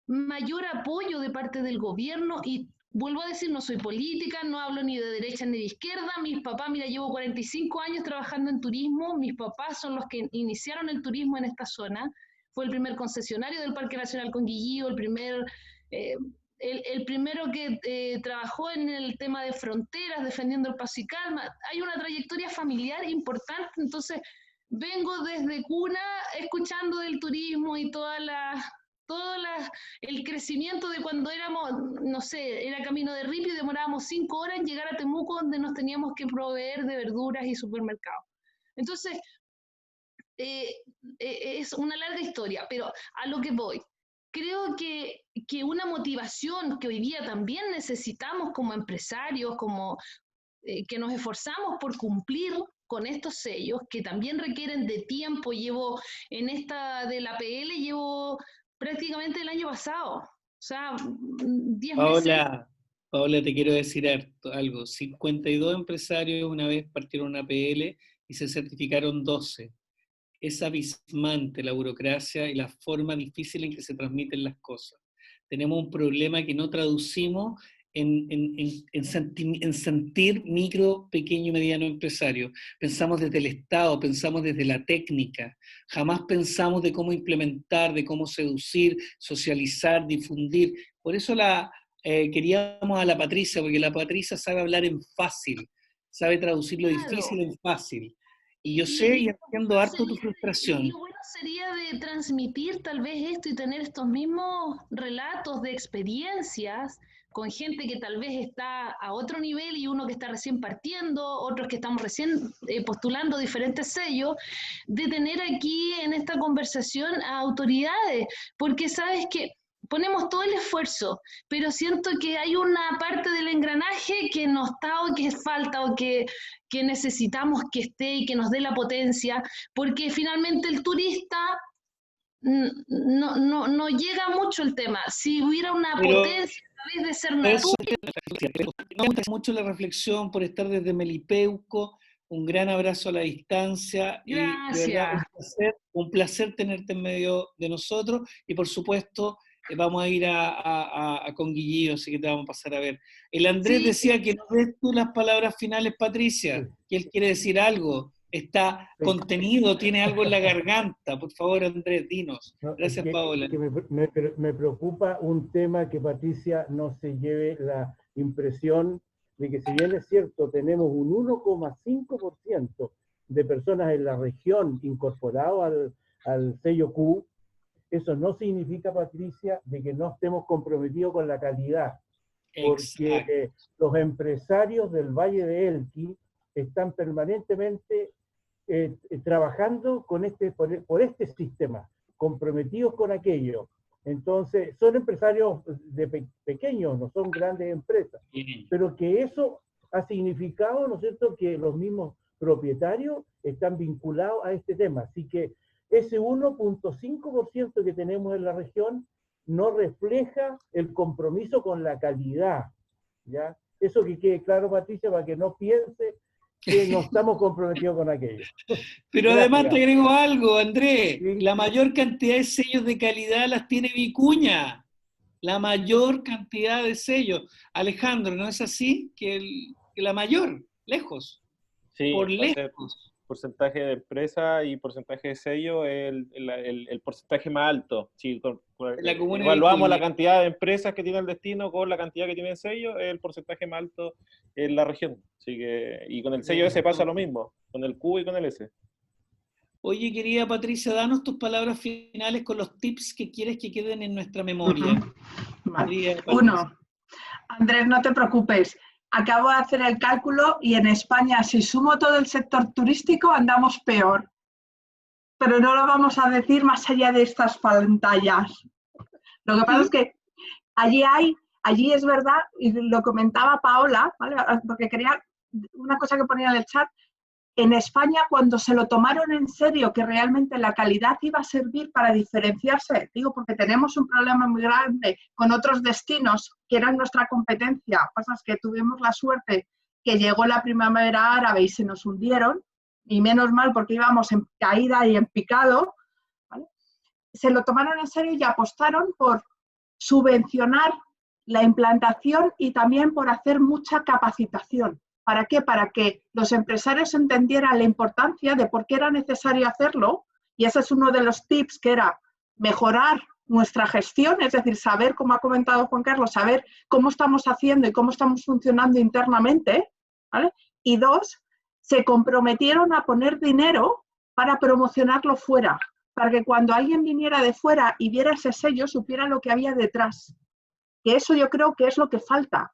mayor apoyo de parte del gobierno y vuelvo a decir, no soy política, no hablo ni de derecha ni de izquierda, mis papás, mira, llevo 45 años trabajando en turismo, mis papás son los que iniciaron el turismo en esta zona, fue el primer concesionario del Parque Nacional Conguillío, el primero que trabajó en el tema de fronteras, defendiendo el Paso y Calma. Hay una trayectoria familiar importante, entonces vengo desde cuna escuchando del turismo y el crecimiento de cuando éramos, no sé, era camino de Ripio y demorábamos 5 horas en llegar a Temuco donde nos teníamos que proveer de verduras y supermercados. Entonces, es una larga historia, pero a lo que voy. Creo que una motivación que hoy día también necesitamos como empresarios, como que nos esforzamos por cumplir con estos sellos, que también requieren de tiempo. Llevo en esta de la PL, llevo prácticamente el año pasado, o sea, 10 meses. Paola, te quiero decir algo. 52 empresarios una vez partieron una PL y se certificaron 12. Es abismante la burocracia y la forma difícil en que se transmiten las cosas. Tenemos un problema que no traducimos en sentir micro, pequeño y mediano empresario. Pensamos desde el Estado, pensamos desde la técnica, jamás pensamos de cómo implementar, de cómo seducir, socializar, difundir. Por eso queríamos a la Patricia, porque la Patricia sabe hablar en fácil, sabe traducir lo difícil en fácil. Y yo sé y entiendo harto tu frustración. Y lo bueno sería de transmitir tal vez esto y tener estos mismos relatos de experiencias con gente que tal vez está a otro nivel y uno que está recién partiendo, otros que estamos recién postulando diferentes sellos, de tener aquí en esta conversación a autoridades, porque sabes que ponemos todo el esfuerzo, pero siento que hay una parte del engranaje que no está o que falta o que necesitamos que esté y que nos dé la potencia, porque finalmente el turista no llega mucho el tema. Si hubiera una potencia a través de Cernatur. No me gusta mucho la reflexión por estar desde Melipeuco, un gran abrazo a la distancia. Gracias. Y de verdad, un placer tenerte en medio de nosotros, y por supuesto vamos a ir con Guillío, así que te vamos a pasar a ver. El Andrés decía que no des tú las palabras finales, Patricia, que él quiere decir algo, está contenido, tiene algo en la garganta. Por favor, Andrés, dinos. Gracias, Paola. Me preocupa un tema que Patricia no se lleve la impresión de que, si bien es cierto, tenemos un 1,5% de personas en la región incorporados al sello Q, eso no significa, Patricia, de que no estemos comprometidos con la calidad. Porque los empresarios del Valle de Elqui están permanentemente trabajando por este sistema, comprometidos con aquello. Entonces, son empresarios pequeños, no son grandes empresas, pero que eso ha significado, ¿no es cierto?, que los mismos propietarios están vinculados a este tema. Así que ese 1,5% que tenemos en la región no refleja el compromiso con la calidad, ¿ya? Eso que quede claro, Patricia, para que no piense que no estamos comprometidos con aquello. Pero además te agrego algo, Andrés. La mayor cantidad de sellos de calidad las tiene Vicuña. La mayor cantidad de sellos. Alejandro, ¿no es así? Que la mayor, lejos. Sí, por lejos. Porcentaje de empresa y porcentaje de sello es el porcentaje más alto. Si evaluamos la cantidad de empresas que tiene el destino con la cantidad que tiene el sello, es el porcentaje más alto en la región. Así que, y con el sello S pasa lo mismo, con el Q y con el S. Oye, querida Patricia, danos tus palabras finales con los tips que quieres que queden en nuestra memoria. Vale. Uno, Andrés, no te preocupes. Acabo de hacer el cálculo y en España, si sumo todo el sector turístico, andamos peor. Pero no lo vamos a decir más allá de estas pantallas. Lo que pasa es que allí es verdad, y lo comentaba Paola, ¿vale? Porque quería una cosa que ponía en el chat. En España, cuando se lo tomaron en serio, que realmente la calidad iba a servir para diferenciarse, digo, porque tenemos un problema muy grande con otros destinos que eran nuestra competencia, pasa es que tuvimos la suerte que llegó la primavera árabe y se nos hundieron, y menos mal porque íbamos en caída y en picado, ¿vale? Se lo tomaron en serio y apostaron por subvencionar la implantación y también por hacer mucha capacitación. ¿Para qué? Para que los empresarios entendieran la importancia de por qué era necesario hacerlo, y ese es uno de los tips, que era mejorar nuestra gestión, es decir, saber, como ha comentado Juan Carlos, saber cómo estamos haciendo y cómo estamos funcionando internamente, ¿vale? Y dos, se comprometieron a poner dinero para promocionarlo fuera, para que cuando alguien viniera de fuera y viera ese sello, supiera lo que había detrás. Que eso yo creo que es lo que falta.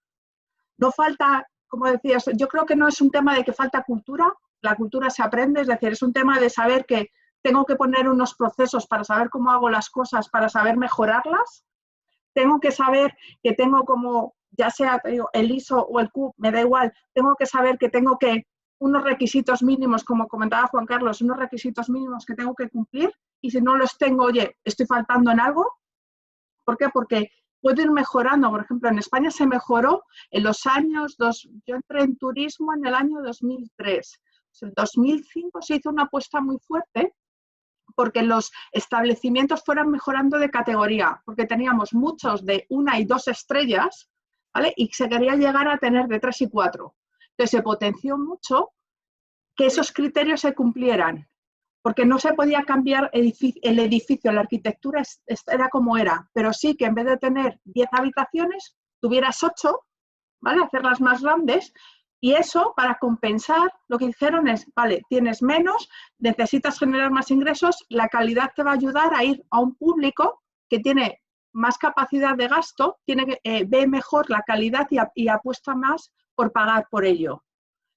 No falta, como decías, yo creo que no es un tema de que falta cultura, la cultura se aprende, es decir, es un tema de saber que tengo que poner unos procesos para saber cómo hago las cosas, para saber mejorarlas, tengo que saber que tengo como, ya sea el ISO o el Q, me da igual, tengo que saber que tengo que unos requisitos mínimos, como comentaba Juan Carlos, unos requisitos mínimos que tengo que cumplir, y si no los tengo, oye, estoy faltando en algo. ¿Por qué? Porque puedo ir mejorando. Por ejemplo, en España se mejoró en los años, yo entré en turismo en el año 2003. En 2005 se hizo una apuesta muy fuerte porque los establecimientos fueran mejorando de categoría, porque teníamos muchos de 1 y 2 estrellas, ¿vale? Y se quería llegar a tener de 3 y 4. Entonces se potenció mucho que esos criterios se cumplieran, porque no se podía cambiar el edificio, la arquitectura era como era, pero sí que en vez de tener 10 habitaciones, tuvieras 8, ¿vale? Hacerlas más grandes, y eso, para compensar, lo que dijeron es, vale, tienes menos, necesitas generar más ingresos, la calidad te va a ayudar a ir a un público que tiene más capacidad de gasto, ve mejor la calidad y apuesta más por pagar por ello.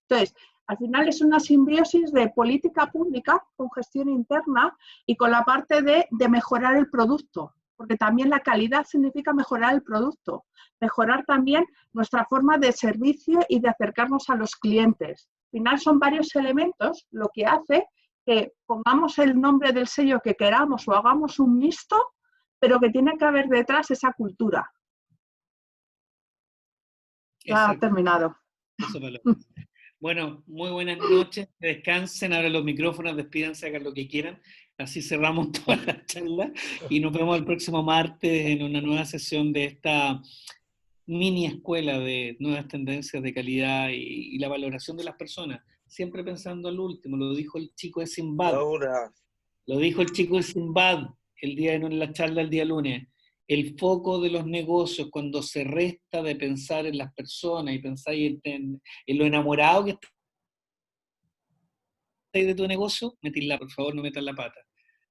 Entonces, al final es una simbiosis de política pública con gestión interna y con la parte de mejorar el producto, porque también la calidad significa mejorar el producto, mejorar también nuestra forma de servicio y de acercarnos a los clientes. Al final son varios elementos lo que hace que pongamos el nombre del sello que queramos o hagamos un mixto, pero que tiene que haber detrás esa cultura. Ya ha terminado. Eso, Bueno, muy buenas noches, descansen, abran los micrófonos, despídanse, hagan lo que quieran, así cerramos toda la charla y nos vemos el próximo martes en una nueva sesión de esta mini escuela de nuevas tendencias de calidad y la valoración de las personas, siempre pensando al último, lo dijo el chico de Sinbad, lo dijo el chico de Sinbad en la charla el día lunes. El foco de los negocios, cuando se resta de pensar en las personas y pensáis en lo enamorado que estáis de tu negocio, metidla, por favor, no metan la pata.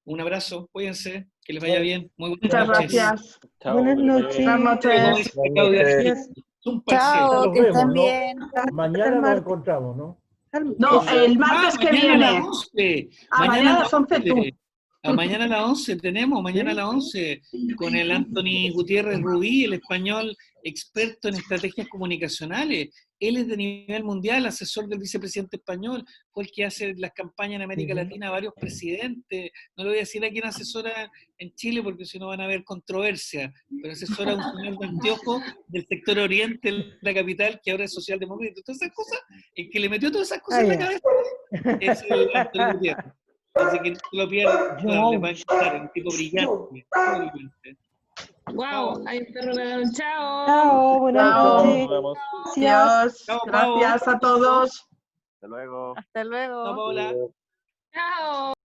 Un abrazo, cuídense, que les vaya bien. Muy buenas noches. Gracias. Chao, Buenas noches. Buenas noches. Chao, que estén ¿no? bien. Mañana nos encontramos, ¿no? No, el martes que viene. A las 11. Mañana a las 11 tú. Mañana a las 11 tenemos, mañana a las 11, con el Anthony Gutiérrez Rubí, el español experto en estrategias comunicacionales. Él es de nivel mundial, asesor del vicepresidente español, fue el que hace las campañas en América Latina a varios presidentes. No le voy a decir a quién asesora en Chile porque si no van a haber controversia, pero asesora a un señor de anteojo del sector oriente de la capital que ahora es socialdemócrata. Todas esas cosas, el que le metió todas esas cosas en la cabeza es el Anthony Gutiérrez. Así que no lo pierdan, le va a encantar, un tipo brillante. Wow, hay un perro ladrando. Chao. Chao, buenas noches. Adiós. Chao, Gracias a todos. Hasta luego. Hasta luego. Chao, Paola. Chao.